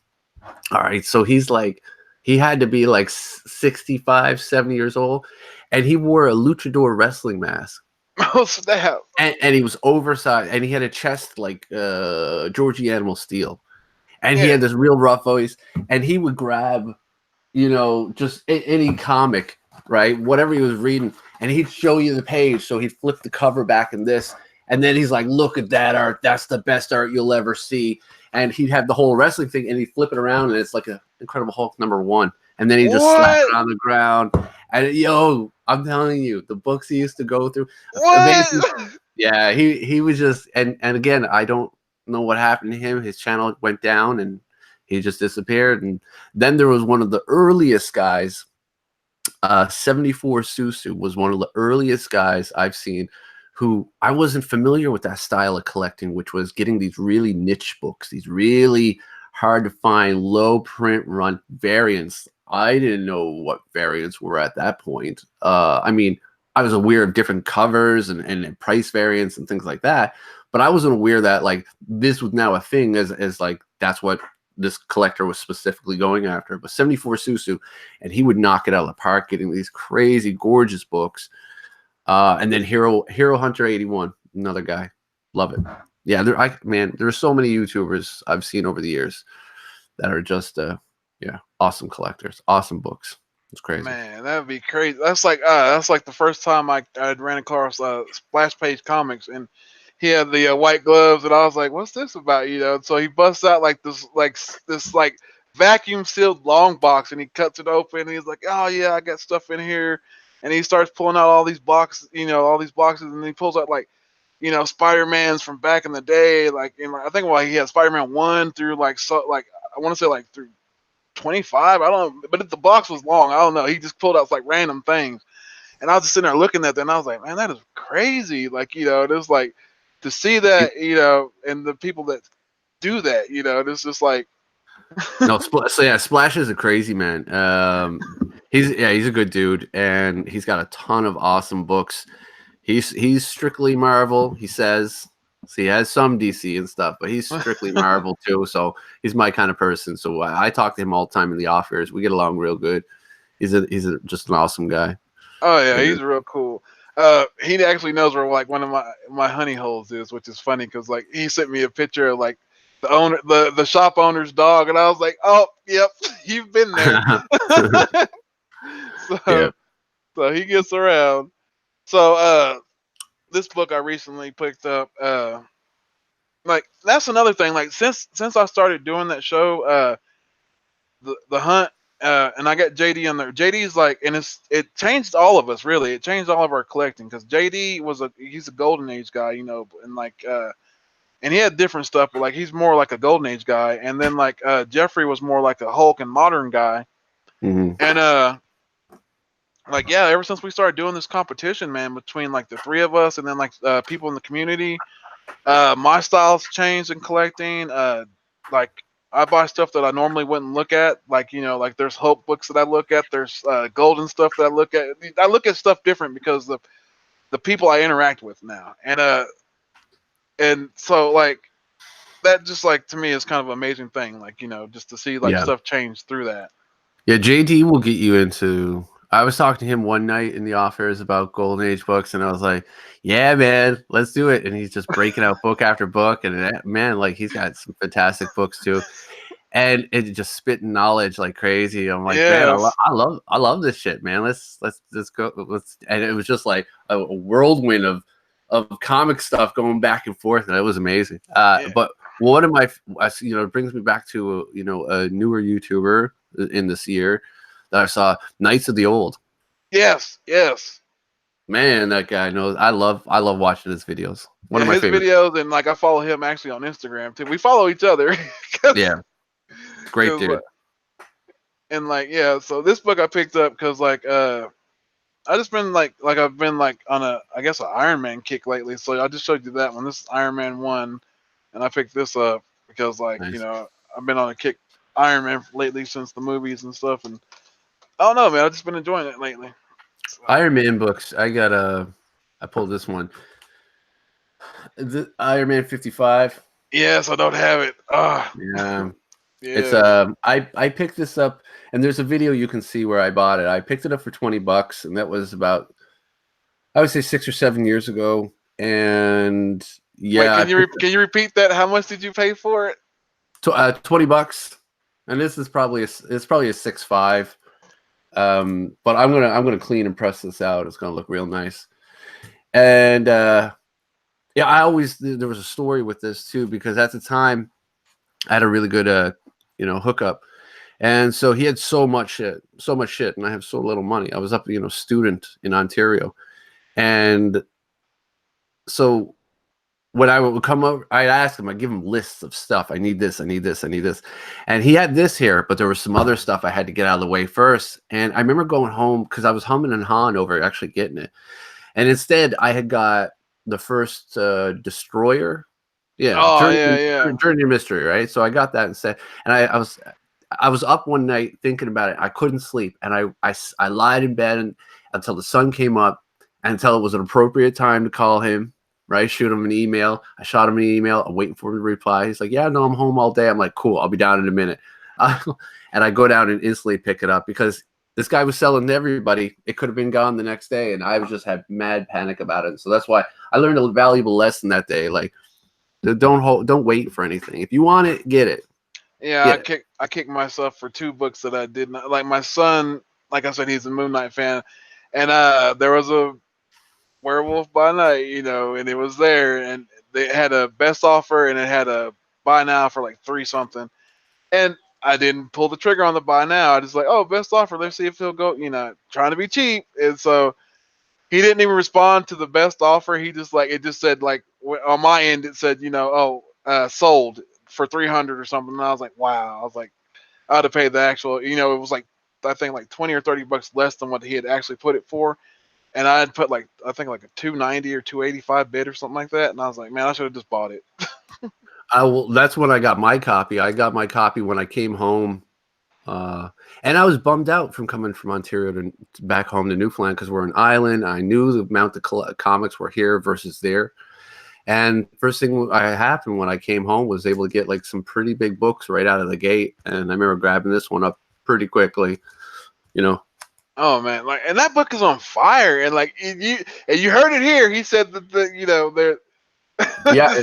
Speaker 2: All right, so he had to be like 65, 70 years old, and he wore a luchador wrestling mask.
Speaker 1: oh snap!
Speaker 2: And he was oversized, and he had a chest like Georgie Animal Steel, and he
Speaker 1: Yeah.
Speaker 2: had this real rough voice, and he would grab, just any comic, right, whatever he was reading, and he'd show you the page. So he'd flip the cover back in this, and then he's like, look at that art, that's the best art you'll ever see. And he'd have the whole wrestling thing, and he'd flip it around, and it's like an Incredible Hulk #1. And then he just slap it on the ground. And I'm telling you, the books he used to go through, amazing.
Speaker 1: What?
Speaker 2: Yeah, he was just and again, I don't know what happened to him. His channel went down and he just disappeared. And then there was one of the earliest guys, 74 Susu was one of the earliest guys I've seen who I wasn't familiar with that style of collecting, which was getting these really niche books, these really hard to find, low print run variants. I didn't know what variants were at that point. I mean, I was aware of different covers and price variants and things like that, but I wasn't aware that like this was now a thing as like that's what this collector was specifically going after. But 74 Susu, and he would knock it out of the park, getting these crazy, gorgeous books. And then Hero Hunter 81, another guy, love it. Yeah, there's so many YouTubers I've seen over the years that are just yeah, awesome collectors, awesome books. It's crazy.
Speaker 1: Man, that would be crazy. That's like the first time I ran across Splash Page Comics, and he had the white gloves, and I was like, "What's this about?" You know. And so he busts out like this vacuum sealed long box, and he cuts it open, and he's like, "Oh yeah, I got stuff in here," and he starts pulling out all these boxes, all these boxes, and he pulls out like Spider Man's from back in the day, like I think he had Spider Man 1 through I want to say like through 25. I don't know, but the box was long. I don't know. He just pulled out like random things, and I was just sitting there looking at that, and I was like, man, that is crazy. Like it was like to see that, and the people that do that, it's just like,
Speaker 2: No, so yeah, Splash is a crazy man. He's a good dude, and he's got a ton of awesome books. He's strictly Marvel. He says so. He has some DC and stuff, but he's strictly Marvel too. So he's my kind of person. So I talk to him all the time in the office. We get along real good. He's just an awesome guy.
Speaker 1: oh yeah,
Speaker 2: And,
Speaker 1: he's real cool. He actually knows where like one of my honey holes is, which is funny because like he sent me a picture of like the shop owner's dog, and I was like, oh yep, you've been there.
Speaker 2: yeah.
Speaker 1: So he gets around. So this book I recently picked up, like that's another thing. Like since I started doing that show, the hunt, and I got JD in there. JD's like, and it changed all of us really. It changed all of our collecting because JD he's a golden age guy, and like and he had different stuff, but like he's more like a golden age guy, and then like Jeffrey was more like a Hulk and modern guy, and like yeah, ever since we started doing this competition, man, between like the three of us, and then like people in the community, my style's changed in collecting. Like I buy stuff that I normally wouldn't look at. Like like there's Hope books that I look at. There's golden stuff that I look at. I look at stuff different because the people I interact with now, and so like that just like to me is kind of an amazing thing. Like just to see like
Speaker 2: Yeah.
Speaker 1: stuff change through that.
Speaker 2: Yeah, JD will get you into. I was talking to him one night in the office about Golden Age books, and I was like, "Yeah, man, let's do it." And he's just breaking out book after book, and man, like he's got some fantastic books too, and it just spitting knowledge like crazy. I'm like, man,
Speaker 1: Yes.
Speaker 2: I love this shit, man. Let's go. And it was just like a whirlwind of comic stuff going back and forth, and it was amazing.
Speaker 1: Yeah.
Speaker 2: But one of my, it brings me back to a newer YouTuber in this year that I saw, Knights of the Old.
Speaker 1: Yes. Yes.
Speaker 2: Man, that guy knows. I love watching his videos. One of my
Speaker 1: His
Speaker 2: favorite.
Speaker 1: videos, and like I follow him actually on Instagram too. We follow each other.
Speaker 2: Yeah, great dude.
Speaker 1: And like yeah, so this book I picked up because like I just been like I've been like on I guess an Iron Man kick lately. So I just showed you that one. This is Iron Man 1, and I picked this up because like
Speaker 2: Nice.
Speaker 1: I've been on a kick Iron Man lately since the movies and stuff, and I don't know, man. I've just been enjoying it lately. So.
Speaker 2: Iron Man books. I pulled this one. Iron Man 55.
Speaker 1: Yes, I don't have it.
Speaker 2: Yeah.
Speaker 1: Yeah.
Speaker 2: It's I picked this up, and there's a video you can see where I bought it. I picked it up for $20, and that was about, I would say, 6 or 7 years ago. And yeah,
Speaker 1: wait, can you repeat that? How much did you pay for it?
Speaker 2: $20, and this is probably a 6.5. But I'm gonna clean and press this out. It's gonna look real nice. And yeah, there was a story with this too, because at the time I had a really good hookup, and so he had so much shit, and I have so little money. I was up student in Ontario, and So when I would come over, I'd ask him, I'd give him lists of stuff. I need this, I need this, I need this. And he had this here, but there was some other stuff I had to get out of the way first. And I remember going home because I was humming and hawing over actually getting it. And instead, I had got the first Destroyer. Yeah,
Speaker 1: Oh yeah, yeah.
Speaker 2: Journey to Mystery, right? So I got that instead. And I was up one night thinking about it. I couldn't sleep. And I lied in bed until the sun came up, and until it was an appropriate time to call him, right? Shoot him an email. I shot him an email. I'm waiting for him to reply. He's like, yeah, no, I'm home all day. I'm like, cool. I'll be down in a minute. And I go down and instantly pick it up because this guy was selling to everybody. It could have been gone the next day. And I was just had mad panic about it. So that's why I learned a valuable lesson that day. Like, don't wait for anything. If you want it, get it.
Speaker 1: Yeah,
Speaker 2: Get it.
Speaker 1: I kicked myself for two books that I did not like. My son, like I said, he's a Moon Knight fan, and there was a Werewolf by Night, and it was there, and they had a best offer, and it had a buy now for like three something, and I didn't pull the trigger on the buy now. I just like, oh, best offer. Let's see if he'll go. Trying to be cheap, and so he didn't even respond to the best offer. He just like it just said like on my end it said sold for 300 or something. And I was like, wow. I was like, I'd have paid the actual. It was like I think like 20 or 30 bucks less than what he had actually put it for. And I had put like I think like a 290 or 285 bid or something like that. And I was like, man, I should have just bought it.
Speaker 2: That's when I got my copy. I got my copy when I came home. And I was bummed out from coming from Ontario to back home to Newfoundland because we're an island. I knew the amount of comics were here versus there. And first thing I happened when I came home was able to get like some pretty big books right out of the gate. And I remember grabbing this one up pretty quickly, you know.
Speaker 1: Oh man, like, and that book is on fire. And like you heard it here. He said that they're
Speaker 2: Yeah,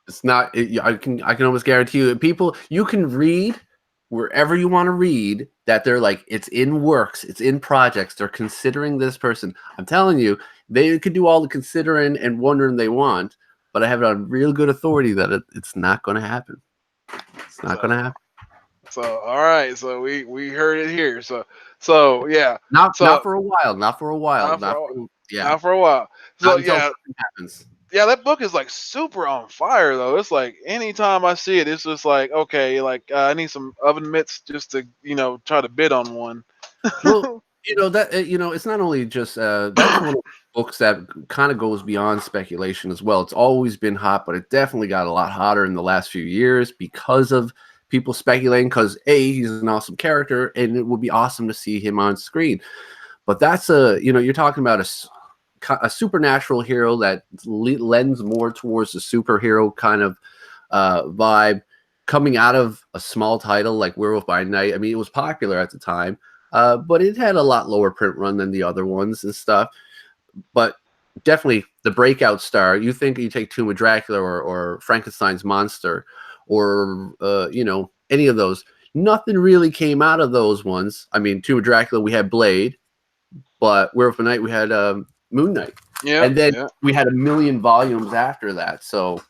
Speaker 2: it's not. I can almost guarantee you, people you can read wherever you want to read that they're like it's in works, it's in projects. They're considering this person. I'm telling you, they could do all the considering and wondering they want, but I have it on real good authority that it's not going to happen. It's not going to happen.
Speaker 1: So all right, so we heard it here. So yeah,
Speaker 2: Not for a while. Not for a while. Yeah.
Speaker 1: not for a while. So
Speaker 2: Not until
Speaker 1: yeah,
Speaker 2: something happens.
Speaker 1: yeah, that book is like super on fire though. It's like anytime I see it, it's just like okay, like I need some oven mitts just to try to bid on one.
Speaker 2: Well, it's not only just that's one of the books that kind of goes beyond speculation as well. It's always been hot, but it definitely got a lot hotter in the last few years because of people speculating. Because he's an awesome character, and it would be awesome to see him on screen. But that's you're talking about a supernatural hero that lends more towards the superhero kind of vibe, coming out of a small title like Werewolf by Night. I mean, it was popular at the time. But it had a lot lower print run than the other ones and stuff. But definitely the breakout star. You think you take Tomb of Dracula or Frankenstein's monster or any of those. Nothing really came out of those ones. I mean, Tomb of Dracula, we had Blade, but Werewolf by Night, we had Moon Knight.
Speaker 1: Yeah,
Speaker 2: and then we had a million volumes after that. So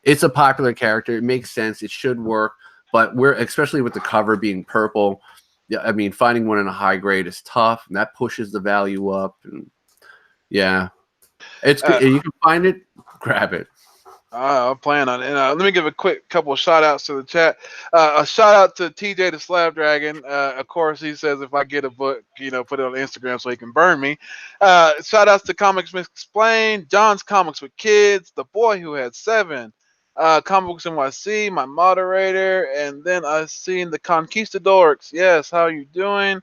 Speaker 2: it's a popular character. It makes sense. It should work. But especially with the cover being purple. Yeah, I mean, finding one in a high grade is tough, and that pushes the value up. And yeah, it's good. You can find it, grab it.
Speaker 1: I'll plan on it. And, let me give a quick couple of shout outs to the chat. A shout out to TJ the Slab Dragon. Of course, he says if I get a book, put it on Instagram so he can burn me. Shout outs to Comics Explained, John's Comics with Kids, The Boy Who Had Seven, Comic Books NYC, my moderator, and then I seen the Conquistadorks. Yes, how you doing?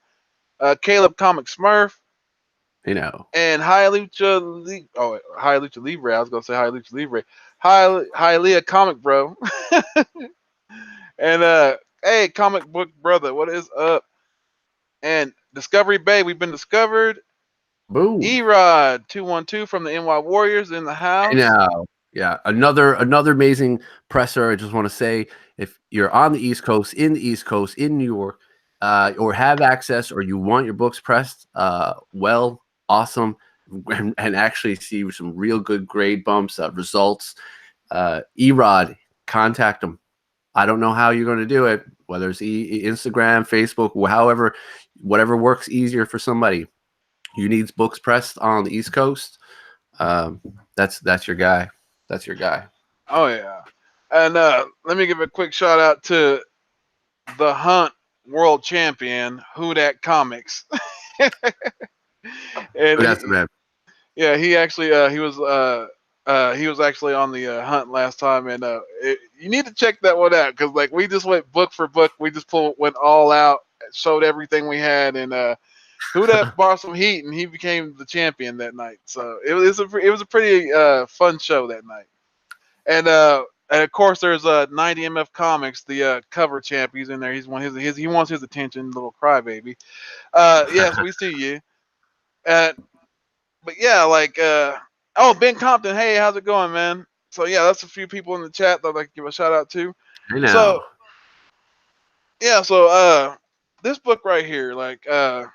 Speaker 1: Caleb Comic Smurf. And Hi Lucha Libre. I was gonna say Hi Lucha Libre. Hi Leah Comic Bro. And hey Comic Book Brother, what is up? And Discovery Bay, we've been discovered.
Speaker 2: Boom.
Speaker 1: Erod 212 from the NY Warriors in the house.
Speaker 2: Yeah, another amazing presser. I just want to say, if you're on the East Coast, in New York, or have access, or you want your books pressed, awesome, and actually see some real good grade bumps, results. Erod, contact them. I don't know how you're going to do it, whether it's Instagram, Facebook, however, whatever works easier for somebody. You need books pressed on the East Coast. Um, that's your guy. That's your guy.
Speaker 1: Oh yeah. And let me give a quick shout out to the Hunt World Champion, Who Dat Comics. And
Speaker 2: Oh, that's the man.
Speaker 1: yeah, he was actually on the Hunt last time, and you need to check that one out because like we just went book for book, we just went all out, showed everything we had, and who that brought some heat, and he became the champion that night. So it was a pretty fun show that night. And of course, there's 90 MF Comics, the cover champ. He's in there. He's one his he wants his attention, little crybaby. Yes, we see you. Uh, but yeah, like oh, Ben Compton. Hey, how's it going, man? So yeah, that's a few people in the chat that I'd like to give a shout out to.
Speaker 2: I
Speaker 1: So
Speaker 2: know.
Speaker 1: yeah, so this book right here, like I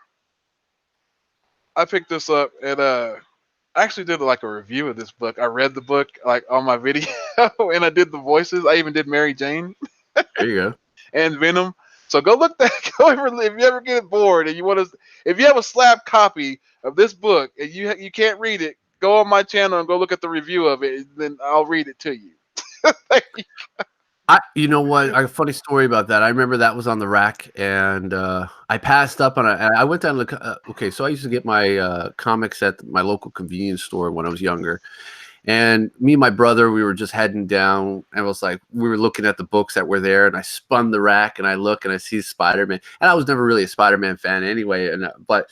Speaker 1: picked this up and I actually did like a review of this book. I read the book like on my video and I did the voices. I even did Mary Jane
Speaker 2: There you go.
Speaker 1: and Venom. So go look that. Go over if you ever get bored and you want to, if you have a slab copy of this book and you can't read it, go on my channel and go look at the review of it. And then I'll read it to you.
Speaker 2: You know what? A funny story about that. I remember that was on the rack, and I passed up on it. I went down to okay, so I used to get my comics at my local convenience store when I was younger, and me and my brother, we were just heading down, and it was like we were looking at the books that were there, and I spun the rack, and I look, and I see Spider-Man, and I was never really a Spider-Man fan anyway, and but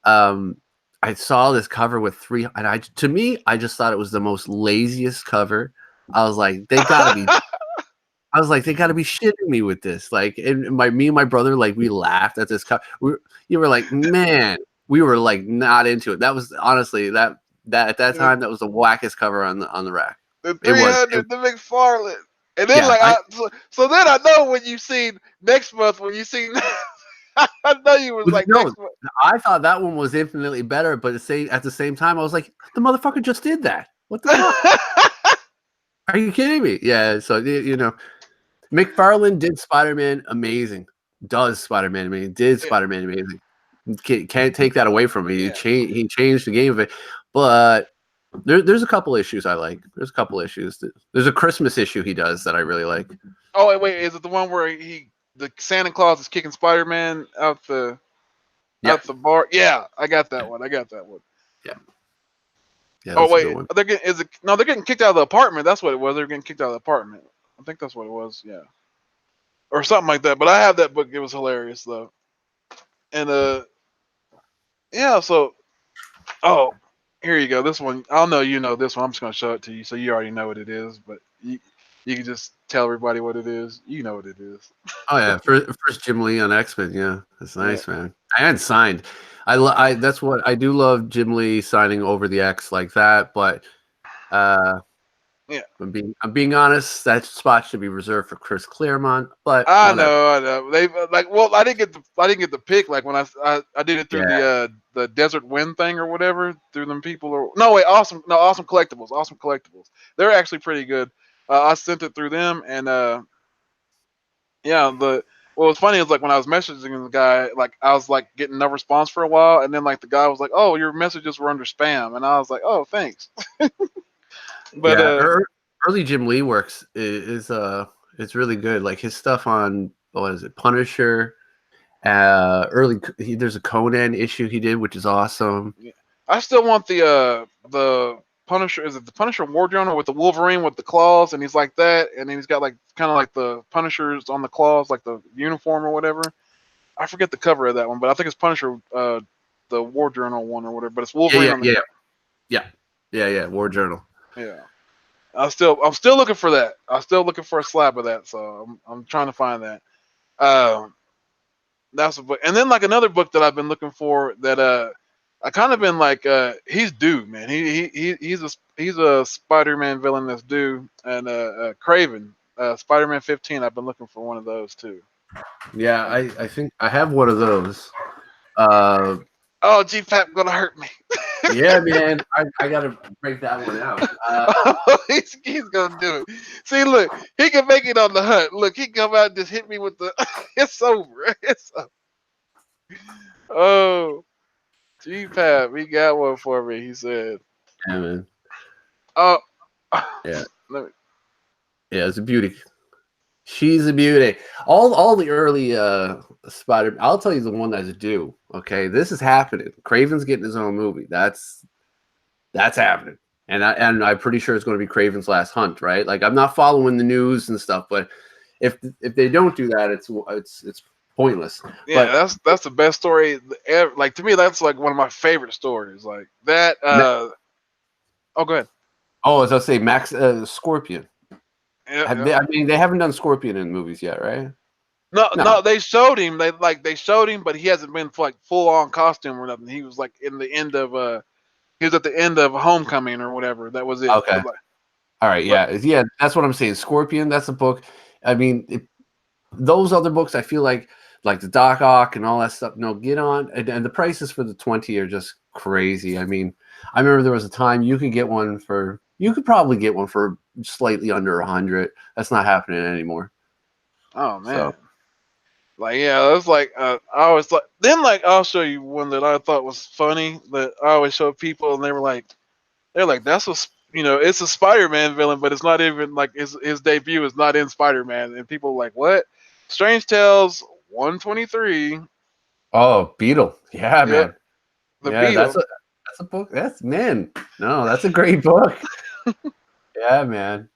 Speaker 2: I saw this cover with three, and to me, I just thought it was the most laziest cover. I was like, they gotta be. I was like, they got to be shitting me with this. Like, and me and my brother, like, we laughed at this. You were like, man, we were like not into it. That was honestly that at that time that was the wackest cover on the rack.
Speaker 1: The
Speaker 2: It was,
Speaker 1: 300, the McFarlane. And then
Speaker 2: yeah.
Speaker 1: like so then I know when you seen next month when you seen I know you was like
Speaker 2: No,
Speaker 1: next month.
Speaker 2: I thought that one was infinitely better, but at the same time, I was like, the motherfucker just did that. What the fuck? Are you kidding me? Yeah. So you know, McFarlane did Spider-Man amazing. Does Spider-Man amazing? Did Spider-Man amazing? Can't take that away from me.
Speaker 1: Yeah.
Speaker 2: He changed the game of it, but there's a couple issues I like. There's a couple issues. There's a Christmas issue he does that I really like.
Speaker 1: Oh wait, is it the one where the Santa Claus is kicking Spider-Man out the bar? Yeah, I got that one.
Speaker 2: Yeah. Yeah,
Speaker 1: Oh
Speaker 2: that's a good
Speaker 1: wait,
Speaker 2: one.
Speaker 1: they're getting kicked out of the apartment. That's what it was. They're getting kicked out of the apartment. I think that's what it was. Yeah, or something like that. But I have that book. It was hilarious though. And yeah. So here you go. This one, I'll know you know this one. I'm just gonna show it to you, so you already know what it is. But you can just tell everybody what it is. You know what it is.
Speaker 2: Oh yeah, first Jim Lee on X-Men. Yeah, that's nice, man. I hadn't signed. I that's what I do love Jim Lee signing over the X like that. But
Speaker 1: yeah,
Speaker 2: I'm being honest. That spot should be reserved for Chris Claremont. But
Speaker 1: I
Speaker 2: whatever.
Speaker 1: know. They like well, I didn't get the pick like when I did it through the Desert Wind thing or whatever through them people or no wait awesome collectibles. They're actually pretty good. I sent it through them and yeah what was funny is like when I was messaging the guy like I was like getting no response for a while and then like the guy was like oh your messages were under spam and I was like oh thanks. But
Speaker 2: yeah, early Jim Lee works is it's really good. Like his stuff on what is it, Punisher. There's a Conan issue he did, which is awesome.
Speaker 1: yeah. I still want the Punisher. Is it the Punisher War Journal with the Wolverine with the claws and he's like that and then he's got like kind of like the Punishers on the claws like the uniform or whatever. I forget the cover of that one, but I think it's Punisher the War Journal one or whatever. But it's Wolverine on the
Speaker 2: yeah. War Journal.
Speaker 1: yeah. I'm still looking for that. I'm still looking for a slab of that, so I'm trying to find that. That's a book, and then like another book that I've been looking for that I kind of been like he's due, man. He's a Spider-Man villain that's due, and Craven, Spider-Man 15. I've been looking for one of those too.
Speaker 2: Yeah, I think I have one of those.
Speaker 1: Oh, G-Pap gonna hurt me.
Speaker 2: Yeah, man, I gotta break that one out.
Speaker 1: He's gonna do it. See, look, he can make it on the Hunt. Look, he come out and just hit me with the. It's over. It's over. Oh, G-Pap, he got one for me. He said.
Speaker 2: Yeah, man.
Speaker 1: Oh,
Speaker 2: Yeah,
Speaker 1: let me-
Speaker 2: yeah, it's a beauty. She's a beauty. All the early Spider. I'll tell you the one that's due. Okay, this is happening. Craven's getting his own movie. That's happening, and I'm pretty sure it's going to be Craven's Last Hunt. Right? Like I'm not following the news and stuff, but if they don't do that, it's pointless.
Speaker 1: yeah,
Speaker 2: But
Speaker 1: that's the best story ever. Like to me, that's like one of my favorite stories. Like that. Oh, go ahead.
Speaker 2: oh, as I say, Max Scorpion.
Speaker 1: Yeah,
Speaker 2: Have
Speaker 1: yeah.
Speaker 2: they? I mean, they haven't done Scorpion in movies yet, right?
Speaker 1: No, no,
Speaker 2: No.
Speaker 1: they showed him. They showed him, but he hasn't been like full on costume or nothing. He was like in the end of he was at the end of Homecoming or whatever. That was it.
Speaker 2: Okay.
Speaker 1: But like,
Speaker 2: All right.
Speaker 1: but
Speaker 2: Yeah. Yeah. That's what I'm saying. Scorpion. That's a book. I mean, those other books, I feel like the Doc Ock and all that stuff. No, get on. And the prices for the 20 are just crazy. I mean, I remember there was a time you could get one for. You could probably get one for slightly under 100. That's not happening anymore.
Speaker 1: oh
Speaker 2: So.
Speaker 1: man, like yeah, it's like I always like. Then like I'll show you one that I thought was funny that I always show people, and they're like that's a it's a Spider-Man villain, but it's not even like his debut is not in Spider-Man, and people are like what? Strange Tales 123.
Speaker 2: Oh, Beetle. Yeah,
Speaker 1: Yep,
Speaker 2: man.
Speaker 1: the
Speaker 2: Yeah, that's
Speaker 1: Beetle.
Speaker 2: a book. That's man. No, that's a great book. Yeah, man.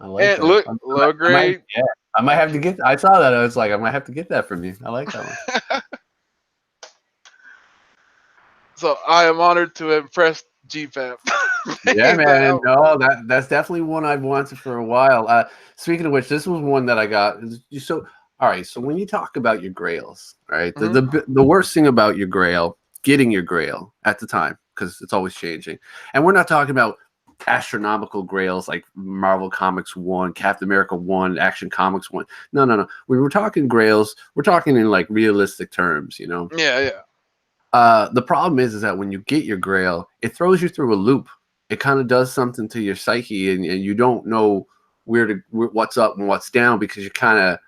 Speaker 2: I like
Speaker 1: And
Speaker 2: that.
Speaker 1: look, low
Speaker 2: I might,
Speaker 1: grade.
Speaker 2: yeah, I might have to get. I saw that. I was like, I might have to get that from you. I like that one.
Speaker 1: So I am honored to impress GFAP.
Speaker 2: Yeah, man. No, that's definitely one I've wanted for a while. Speaking of which, this was one that I got. So, all right. So when you talk about your grails, right?
Speaker 1: Mhm.
Speaker 2: The worst thing about your grail, getting your grail at the time, because it's always changing, and we're not talking about astronomical grails like Marvel Comics 1, Captain America 1, Action Comics 1. No, no, no. We were talking grails. We're talking in like realistic terms, you know.
Speaker 1: Yeah, yeah.
Speaker 2: The problem is that when you get your grail, it throws you through a loop. It kind of does something to your psyche, and you don't know what's up and what's down because you're kind of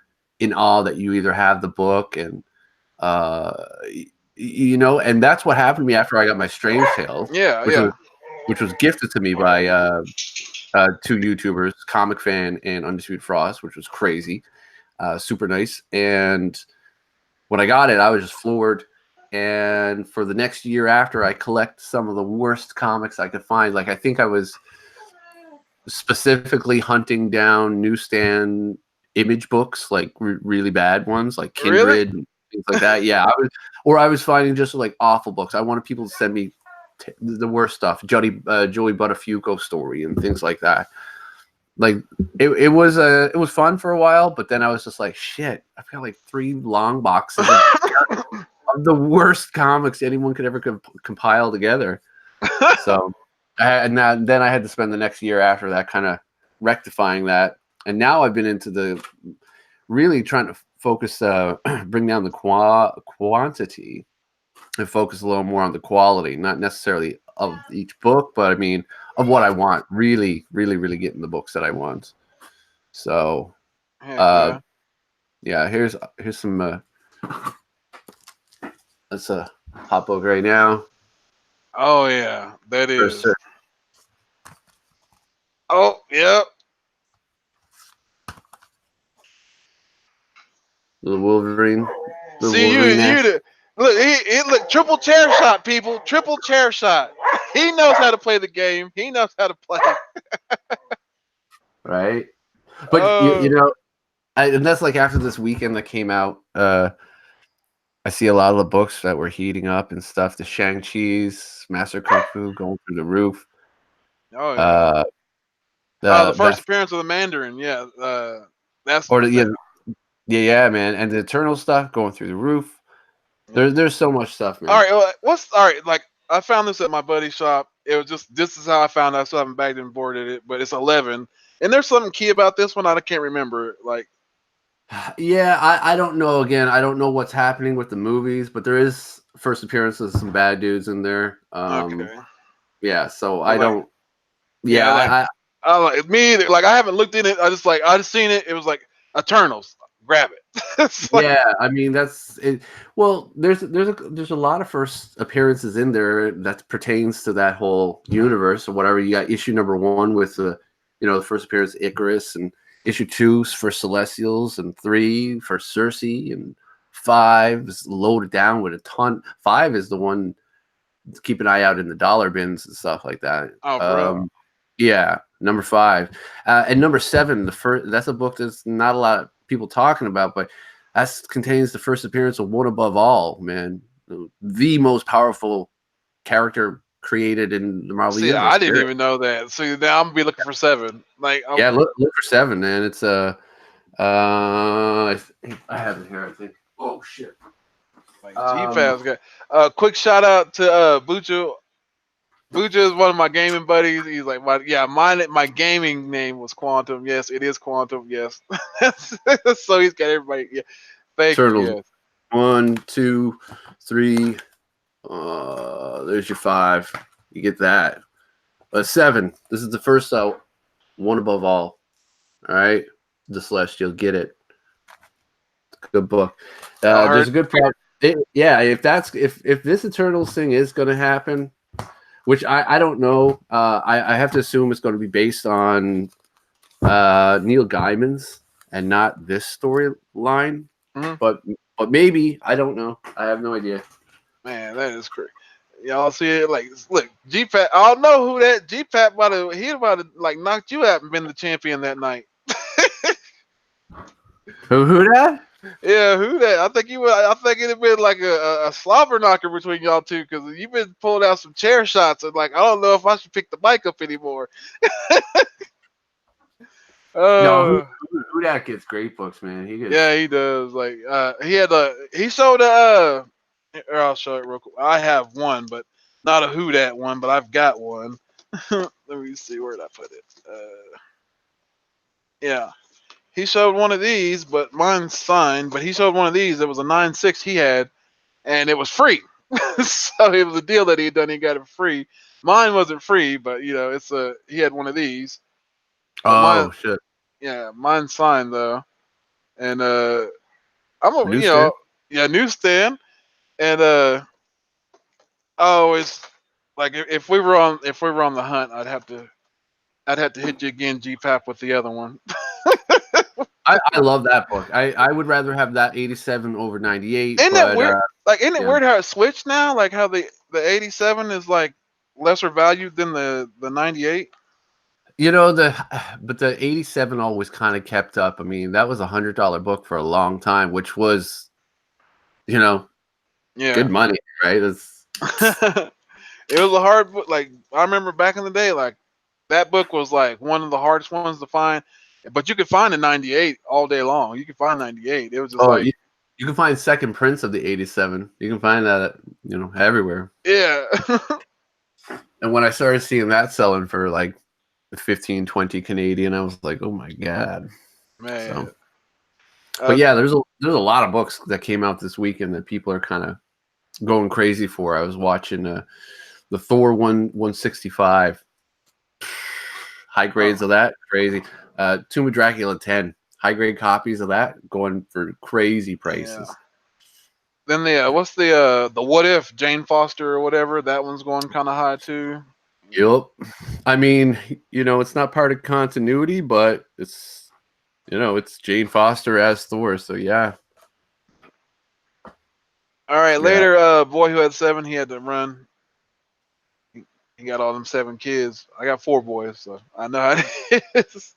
Speaker 2: in awe that you either have the book and uh, you know, and that's what happened to me after I got my Strange Tales,
Speaker 1: Yeah,
Speaker 2: which was
Speaker 1: yeah.
Speaker 2: gifted to me by two YouTubers, Comic Fan and Undisputed Frost, which was crazy, super nice. And when I got it, I was just floored. And for the next year after, I collect some of the worst comics I could find. Like I think I was specifically hunting down newsstand image books, like really bad ones, like
Speaker 1: Really?
Speaker 2: Kindred and things like that. Yeah, I was finding just like awful books. I wanted people to send me the worst stuff, Joey Buttafuoco story and things like that. Like it was fun for a while, but then I was just like, shit, I've got like 3 long boxes of the worst comics anyone could ever compile together. So, then I had to spend the next year after that kind of rectifying that. And now I've been into the really trying to focus, bring down the quantity and focus a little more on the quality, not necessarily of each book, but I mean, of what I want. Really, really, really getting the books that I want. So,
Speaker 1: Heck
Speaker 2: uh,
Speaker 1: yeah.
Speaker 2: yeah, here's some, that's a hot book right now.
Speaker 1: Oh yeah, that
Speaker 2: For
Speaker 1: is.
Speaker 2: sure.
Speaker 1: Oh yep.
Speaker 2: Little Wolverine. Little
Speaker 1: See
Speaker 2: Wolverine action.
Speaker 1: look. He look triple chair shot, people. Triple chair shot. He knows how to play the game. He knows how to play.
Speaker 2: Right? But you
Speaker 1: Oh
Speaker 2: know, and that's like after this weekend that came out. I see a lot of the books that were heating up and stuff. The Shang-Chi's, Master Kung Fu going through the roof.
Speaker 1: oh yeah.
Speaker 2: Uh,
Speaker 1: The
Speaker 2: the
Speaker 1: first
Speaker 2: that
Speaker 1: appearance of the Mandarin. Yeah. That's
Speaker 2: or the,
Speaker 1: that.
Speaker 2: yeah, man, and the Eternal stuff going through the roof.
Speaker 1: Yeah.
Speaker 2: There's so much stuff,
Speaker 1: All
Speaker 2: man.
Speaker 1: right. All right? Like I found this at my buddy's shop. It was just this is how I found. I still haven't bagged and boarded it, but it's 11. And there's something key about this one. I can't remember. Like
Speaker 2: Yeah, I don't know. Again, I don't know what's happening with the movies, but there is first appearances of some bad dudes in there.
Speaker 1: okay.
Speaker 2: Yeah, so
Speaker 1: But
Speaker 2: I
Speaker 1: like
Speaker 2: don't. Yeah,
Speaker 1: yeah, like I like me either. Like I haven't looked in it. I just seen it. It was like Eternals. Grab it. It's like,
Speaker 2: Yeah, I mean that's it. Well, there's a lot of first appearances in there that pertains to that whole universe or whatever. You got issue number one with the, the first appearance of Icarus, and issue two for Celestials, and three for Circe, and five is loaded down with a ton. Five is the one to keep an eye out in the dollar bins and stuff like that.
Speaker 1: oh, for real.
Speaker 2: Yeah, number five, and number seven. The first that's a book that's not a lot of people talking about, but that contains the first appearance of One Above All, man, the most powerful character created in the Marvel
Speaker 1: See, I
Speaker 2: universe.
Speaker 1: didn't
Speaker 2: Period.
Speaker 1: even know that. See, now I'm gonna be looking for seven. Like,
Speaker 2: Yeah, look for seven, man. It's I have it here. I think. Oh shit.
Speaker 1: like
Speaker 2: Um,
Speaker 1: GFAB's got. Quick shout out to Buju. Buju is one of my gaming buddies. He's like, my gaming name was Quantum. Yes, it is Quantum. Yes. So he's got everybody. Yeah. Thank you.
Speaker 2: Turtles.
Speaker 1: Yes.
Speaker 2: 1, 2, 3. There's your five. You get that. Seven. This is the first One Above All. All right, the Celestial. Get it. Good book.
Speaker 1: Y'all
Speaker 2: There's
Speaker 1: heard?
Speaker 2: a good problem. Yeah, if this Eternals thing is going to happen, which I don't know, I have to assume it's going to be based on Neil Gaiman's and not this storyline.
Speaker 1: Mm-hmm.
Speaker 2: But maybe I don't know. I have no idea.
Speaker 1: Man, that is crazy. Y'all see it? Like, look, GPAP. I don't know who that GPAP he about to like knocked you out and been the champion that night.
Speaker 2: Who that?
Speaker 1: Yeah, who that? I think you would. I think it'd been like a slobber knocker between y'all two because you've been pulling out some chair shots and like I don't know if I should pick the mic up anymore.
Speaker 2: No,
Speaker 1: Uh,
Speaker 2: who that gets great books, man. He gets.
Speaker 1: yeah, he does. Like, he showed here, I'll show it real quick. I have one, but not a who that one, but I've got one. Let me see where did I put it. Yeah, he showed one of these, but mine's signed. But he showed one of these. It was a 9.6 he had, and it was free. So it was a deal that he had done. He got it free. Mine wasn't free, but he had one of these. But mine,
Speaker 2: Oh shit!
Speaker 1: yeah, mine's signed though, and I'm a
Speaker 2: Newsstand.
Speaker 1: yeah, newsstand, and I always like if we were on the hunt, I'd have to hit you again, GPAP, with the other one.
Speaker 2: I love that book. I would rather have that 87 over 98,
Speaker 1: Isn't that
Speaker 2: but
Speaker 1: weird? Like, isn't it
Speaker 2: yeah.
Speaker 1: weird how it switched now? Like how the 87 is like lesser valued than the 98.
Speaker 2: But the 87 always kind of kept up. I mean, that was $100 book for a long time, which was,
Speaker 1: Yeah.
Speaker 2: good money, right?
Speaker 1: It was a hard book. Like I remember back in the day, like that book was like one of the hardest ones to find. But you could find a 98 all day long. You could find 98. It was just
Speaker 2: Oh,
Speaker 1: like,
Speaker 2: you can find second prints of the 87. You can find that, everywhere.
Speaker 1: yeah.
Speaker 2: And when I started seeing that selling for like 15, 20 Canadian, I was like, oh my God.
Speaker 1: Man.
Speaker 2: So, but yeah, there's a lot of books that came out this weekend that people are kind of going crazy for. I was watching the Thor 165. High grades of that, crazy. Tomb of Dracula 10. High grade copies of that going for crazy prices.
Speaker 1: Yeah. Then what's the What If Jane Foster or whatever? That one's going kind of high too.
Speaker 2: Yep. I mean, it's not part of continuity, but it's Jane Foster as Thor, so yeah.
Speaker 1: All right,
Speaker 2: Yeah.
Speaker 1: later, Boy Who Had Seven, he had to run. He got all them 7 kids. I got 4 boys, so I know how it is.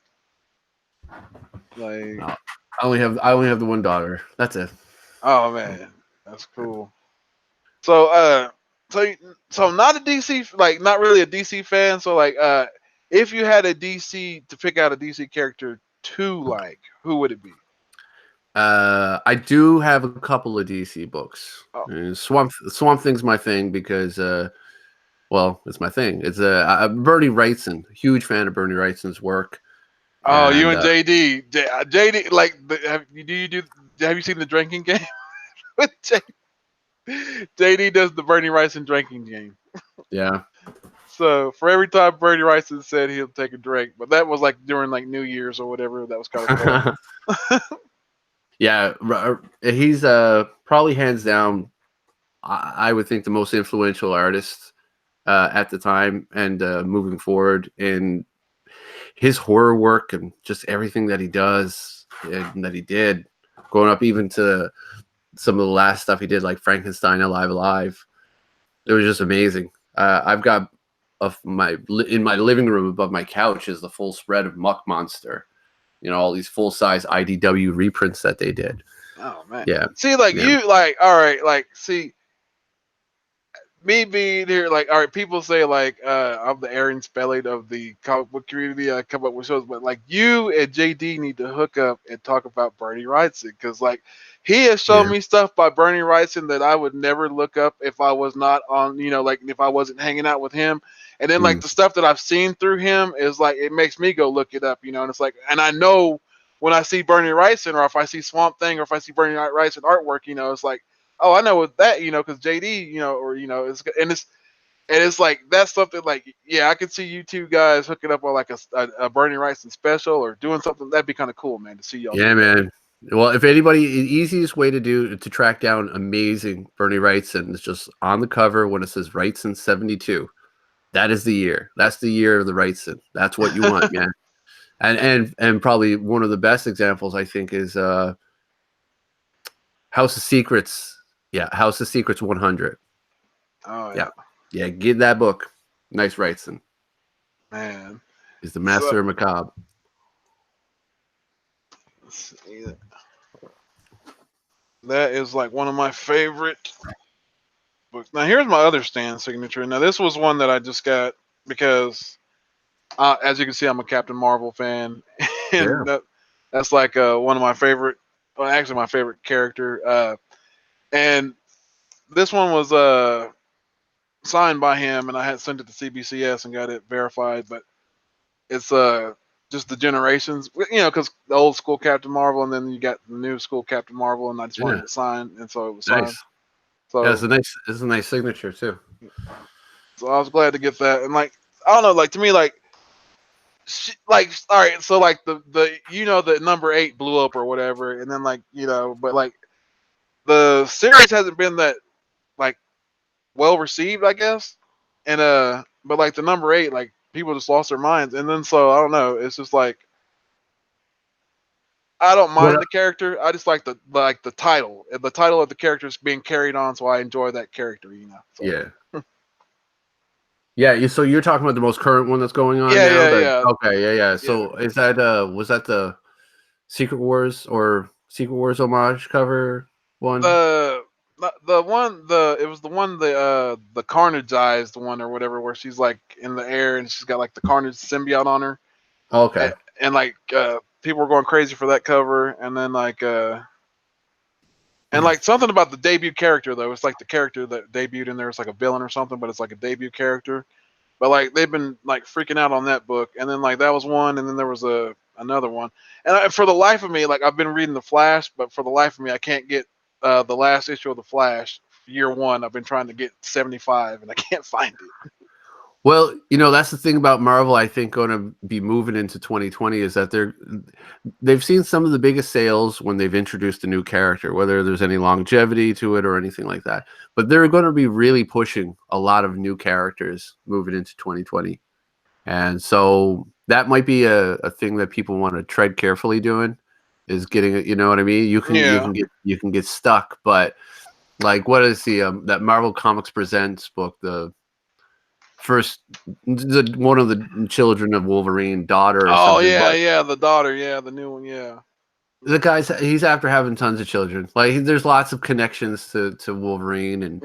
Speaker 1: Like,
Speaker 2: No, I only have the one daughter. That's it.
Speaker 1: oh man, that's cool. So so not a DC, like not really a DC fan. So like if you had a DC to pick out a DC character to like, who would it be?
Speaker 2: I do have a couple of DC books.
Speaker 1: Oh,
Speaker 2: Swamp Thing's my thing because it's my thing. It's Bernie Wrightson. Huge fan of Bernie Wrightson's work.
Speaker 1: oh, you and JD, JD, like have you seen the drinking game with JD does the Bernie Wrightson drinking game.
Speaker 2: Yeah.
Speaker 1: So for every time Bernie Wrightson said he'll take a drink, but that was like during like New Year's or whatever. That was kind of fun.
Speaker 2: Yeah, he's probably hands down. I would think the most influential artist at the time and moving forward in his horror work and just everything that he does and that he did, going up even to some of the last stuff he did, like Frankenstein Alive Alive. It was just amazing. I've got in my living room above my couch is the full spread of Muck Monster. You know, all these full size IDW reprints that they did.
Speaker 1: Oh man.
Speaker 2: Yeah,
Speaker 1: See, like
Speaker 2: yeah,
Speaker 1: you, like all right, like see, me being here, like, all right, people say like I'm the Aaron Spelling of the comic book community. I come up with shows, but like you and JD need to hook up and talk about Bernie Wrightson because like he has shown
Speaker 2: yeah.
Speaker 1: me stuff by Bernie Wrightson that I would never look up if I was not on, like if I wasn't hanging out with him. And then like
Speaker 2: Mm,
Speaker 1: the stuff that I've seen through him is like it makes me go look it up, and it's like, and I know when I see Bernie Wrightson or if I see Swamp Thing or if I see Bernie Wrightson artwork, it's like, oh, I know what that, because JD, or it's like that's something like, yeah, I could see you two guys hooking up on like a Bernie Wrightson special or doing something that'd be kind of cool, man, to see y'all
Speaker 2: yeah,
Speaker 1: do that.
Speaker 2: man. Well, if anybody, the easiest way to track down amazing Bernie Wrightson is just on the cover when it says Wrightson 72. That is the year. That's the year of the Wrightson. That's what you want, man. And probably one of the best examples I think is House of Secrets. Yeah, House of Secrets 100.
Speaker 1: Oh
Speaker 2: Yeah,
Speaker 1: yeah,
Speaker 2: yeah. Get that book. Nice Wrightson.
Speaker 1: man.
Speaker 2: Is the
Speaker 1: So
Speaker 2: master of macabre.
Speaker 1: that is like one of my favorite books. Now here's my other stand signature. Now this was one that I just got because, as you can see, I'm a Captain Marvel fan,
Speaker 2: Yeah,
Speaker 1: and that's like one of my favorite. Well, actually, my favorite character. And this one was signed by him, and I had sent it to CBCS and got it verified. But it's just the generations, because the old school Captain Marvel, and then you got the new school Captain Marvel, and I just
Speaker 2: yeah.
Speaker 1: wanted it signed, and so it was signed.
Speaker 2: Nice. Yeah,
Speaker 1: So,
Speaker 2: it's a nice signature too.
Speaker 1: so I was glad to get that, and like I don't know, like to me, like like all right, so like the the number 8 blew up or whatever, and then like but like the series hasn't been that like well received, I guess, and but like the number 8, like people just lost their minds, and then so I don't know, it's just like I don't
Speaker 2: What?
Speaker 1: mind the character. I just like the title. And the title of the character is being carried on, so I enjoy that character. So
Speaker 2: Yeah. Yeah, so you're talking about the most current one that's going on
Speaker 1: yeah,
Speaker 2: now?
Speaker 1: yeah,
Speaker 2: That
Speaker 1: yeah,
Speaker 2: okay, yeah, yeah.
Speaker 1: yeah.
Speaker 2: So is that was that the Secret Wars homage cover one?
Speaker 1: The one it was the one the Carnageized one or whatever, where she's like in the air and she's got like the Carnage symbiote on her,
Speaker 2: Okay.
Speaker 1: and like people were going crazy for that cover, and then like and like something about the debut character though. It's like the character that debuted in there. It's like a villain or something, but it's like a debut character. But like they've been like freaking out on that book, and then like that was one, and then there was another one, and for the life of me, like I've been reading the Flash, but for the life of me, I can't get the last issue of the Flash, year one. I've been trying to get 75, and I can't find it.
Speaker 2: Well, that's the thing about Marvel. I think going to be moving into 2020 is that they've seen some of the biggest sales when they've introduced a new character, whether there's any longevity to it or anything like that. But they're going to be really pushing a lot of new characters moving into 2020, and so that might be a thing that people want to tread carefully doing is getting it. You know what I mean?
Speaker 1: Yeah,
Speaker 2: You can get stuck, but like what is the that Marvel Comics Presents book, the first one of the children of Wolverine, daughter or
Speaker 1: oh
Speaker 2: something.
Speaker 1: yeah,
Speaker 2: But
Speaker 1: yeah, the daughter, yeah, the new one, yeah,
Speaker 2: the guy's he's after having tons of children. Like there's lots of connections to Wolverine,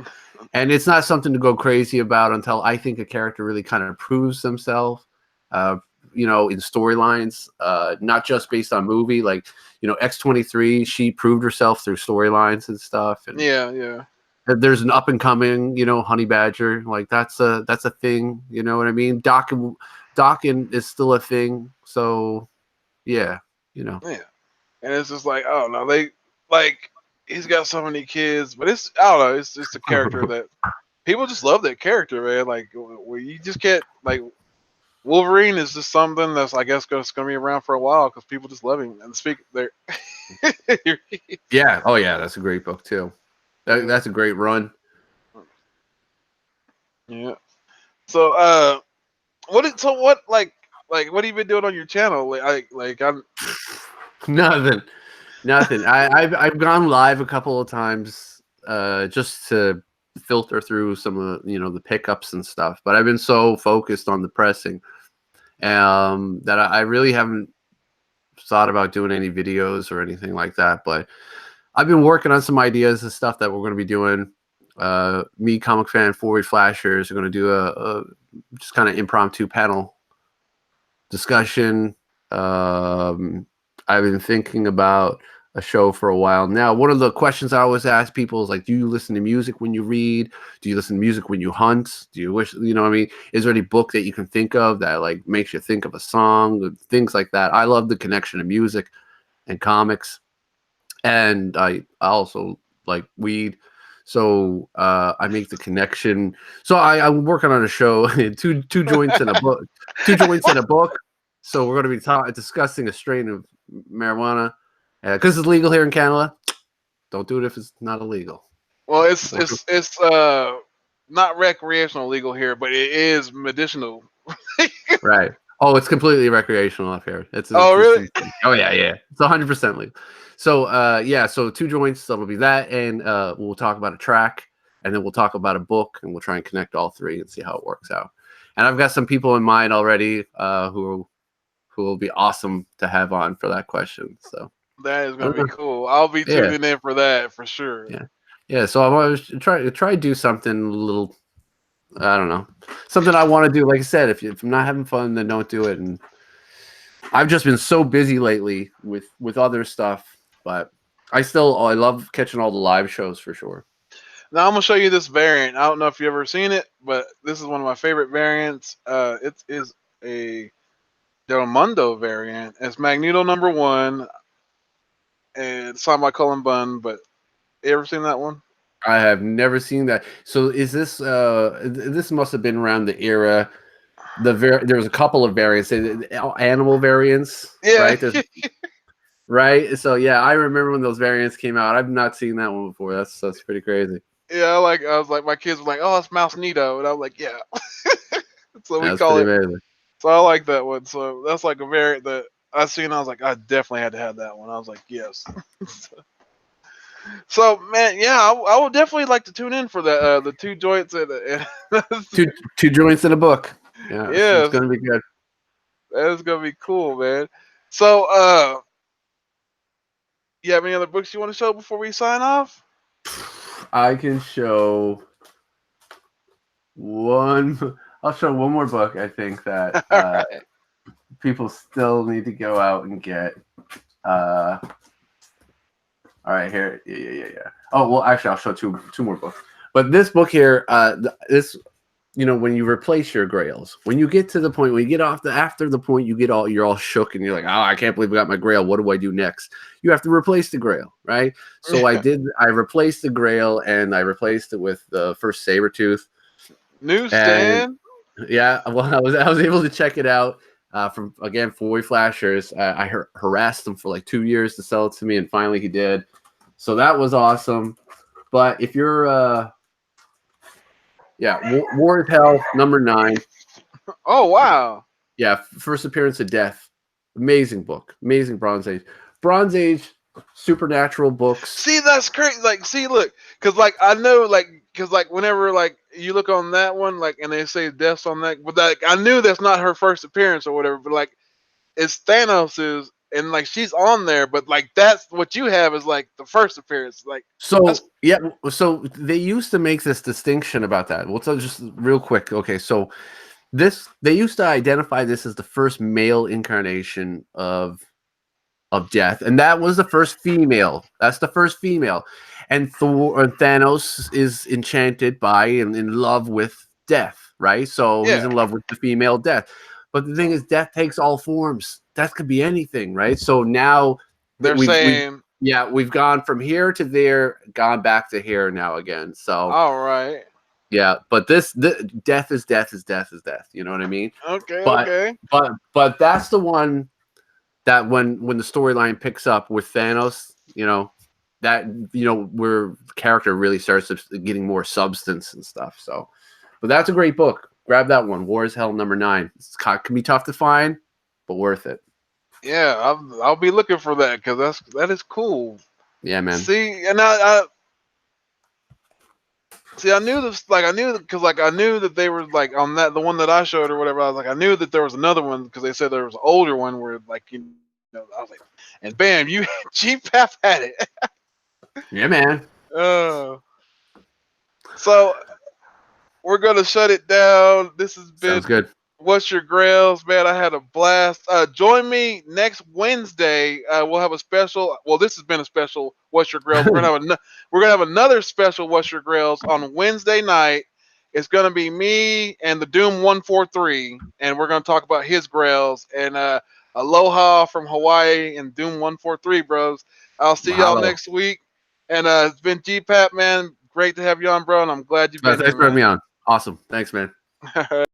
Speaker 2: and it's not something to go crazy about until I think a character really kind of proves themselves. Uh, in storylines, not just based on movie. Like X-23, she proved herself through storylines and stuff, and
Speaker 1: yeah, yeah,
Speaker 2: there's an up and coming, honey badger. Like that's a thing. You know what I mean? Docking is still a thing. So yeah, you know.
Speaker 1: yeah. And it's just like, oh no, they like he's got so many kids, but it's I don't know, it's just a character that people just love that character, man. Like, well, you just can't like. Wolverine is just something that's I guess going to be around for a while because people just love him and speak there.
Speaker 2: Yeah. Oh yeah, that's a great book too.
Speaker 1: Yeah,
Speaker 2: That's a great run.
Speaker 1: yeah. So what like what have you been doing on your channel? I'm
Speaker 2: Nothing. Nothing. I've gone live a couple of times just to filter through some of the pickups and stuff. But I've been so focused on the pressing that I really haven't thought about doing any videos or anything like that. But I've been working on some ideas and stuff that we're going to be doing. Me, Comic Fan, Forward Flashers are going to do a just kind of impromptu panel discussion. I've been thinking about a show for a while now. One of the questions I always ask people is like, do you listen to music when you read? Do you listen to music when you hunt? Do you wish, what I mean? Is there any book that you can think of that like makes you think of a song, things like that? I love the connection to music and comics. And I also like weed. So I make the connection. So I'm working on a show, two joints and a book, two joints and a book. So we're going to be discussing a strain of marijuana because it's legal here in Canada. Don't do it if it's not illegal.
Speaker 1: well, it's not recreational legal here, but it is medicinal.
Speaker 2: Right. Oh, it's completely recreational up here.
Speaker 1: Oh,
Speaker 2: It's
Speaker 1: really?
Speaker 2: insane. Oh yeah, yeah. It's 100% legal. So yeah, so two joints, that'll be that, and we'll talk about a track, and then we'll talk about a book, and we'll try and connect all three and see how it works out. And I've got some people in mind already who will be awesome to have on for that question. So
Speaker 1: That is
Speaker 2: I
Speaker 1: gonna
Speaker 2: don't
Speaker 1: be
Speaker 2: know.
Speaker 1: cool. I'll be
Speaker 2: Yeah,
Speaker 1: tuning in for that for sure.
Speaker 2: yeah, yeah. So I was try to do something a little. I don't know, something I want to do. Like I said, if I'm not having fun, then don't do it. And I've just been so busy lately with other stuff, but I love catching all the live shows for sure.
Speaker 1: Now I'm gonna show you this variant. I don't know if you ever seen it, but this is one of my favorite variants. It is a Del Mundo variant. It's Magneto #1, and it's signed by Cullen Bunn. But you ever seen that one?
Speaker 2: I have never seen that. So is this this must have been around the era there was a couple of variants, animal variants,
Speaker 1: Yeah,
Speaker 2: right? Right. So yeah, I remember when those variants came out. I've not seen that one before. That's pretty crazy.
Speaker 1: yeah. I was like, my kids were like, "Oh, it's Mouse Nito," and I was like, "Yeah." So we
Speaker 2: That's
Speaker 1: call
Speaker 2: pretty
Speaker 1: it.
Speaker 2: amazing.
Speaker 1: So I like that one. So that's like a variant that I seen. I was like, I definitely had to have that one. I was like, yes. So man, yeah, I would definitely like to tune in for the two joints and
Speaker 2: Two joints in a book. Yeah, it's
Speaker 1: yes,
Speaker 2: gonna be good.
Speaker 1: that is gonna be cool, man. So you have any other books you want to show before we sign off?
Speaker 2: I can show one. I'll show one more book. I think that
Speaker 1: All right.
Speaker 2: people still need to go out and get. Uh, all right, here. Yeah. Oh well, actually, I'll show two more books. But this book here, this when you replace your grails, when you get to the point, when you get after the point, you're all shook and you're like, oh, I can't believe I got my grail. What do I do next? You have to replace the grail, right? So I replaced the grail and I replaced it with the first Sabretooth. And
Speaker 1: Newsstand.
Speaker 2: yeah, well, I was able to check it out from again Foy Flashers. I harassed him for like 2 years to sell it to me, and finally he did. So that was awesome. But if you're War of Hell #9.
Speaker 1: Oh wow.
Speaker 2: Yeah, first appearance of Death. Amazing book. Amazing Bronze Age. Bronze Age supernatural books.
Speaker 1: See, that's crazy. Like, see, look, because like I know, like, because like whenever like you look on that one, like, and they say deaths on that, but like I knew that's not her first appearance or whatever. But like it's Thanos's, and like she's on there, but like that's what you have is like the first appearance. Like that's
Speaker 2: So yeah, so they used to make this distinction about that. Well, so just real quick. Okay, so they used to identify this as the first male incarnation of death, and that was the first female. That's the first female, and Thanos is enchanted by and in love with death, right? So he's
Speaker 1: yeah.
Speaker 2: in love with the female death. But the thing is, death takes all forms. Death could be anything, right? So now that
Speaker 1: They're saying,
Speaker 2: we've gone from here to there, gone back to here now again. So
Speaker 1: all right.
Speaker 2: Yeah, but death is death is death is death. You know what I mean?
Speaker 1: Okay,
Speaker 2: But
Speaker 1: okay.
Speaker 2: but that's the one that when the storyline picks up with Thanos, that where the character really starts getting more substance and stuff. So, but that's a great book. Grab that one. War is Hell #9. Can be tough to find, but worth it.
Speaker 1: Yeah, I'll be looking for that because that is cool.
Speaker 2: Yeah, man.
Speaker 1: See, and I see. I knew this. Like I knew because like I knew that they were like on that the one that I showed or whatever. I was like I knew that there was another one because they said there was an older one where like I was like, and bam, you GPAP had it.
Speaker 2: Yeah, man.
Speaker 1: uh, so we're gonna shut it down. This has
Speaker 2: Sounds
Speaker 1: been
Speaker 2: good.
Speaker 1: What's Your Grails, man. I had a blast. Join me next Wednesday. We'll have a special. Well, this has been a special What's Your Grails. We're gonna have another special What's Your Grails on Wednesday night. It's gonna be me and the Doom 143, and we're gonna talk about his Grails and Aloha from Hawaii and Doom 143, bros. I'll see y'all
Speaker 2: Mahalo.
Speaker 1: next week. And it's been GPAP, man. Great to have you on, bro, and I'm glad you've been
Speaker 2: Thanks
Speaker 1: here,
Speaker 2: for having
Speaker 1: man.
Speaker 2: me on. Awesome. Thanks, man.
Speaker 1: All right.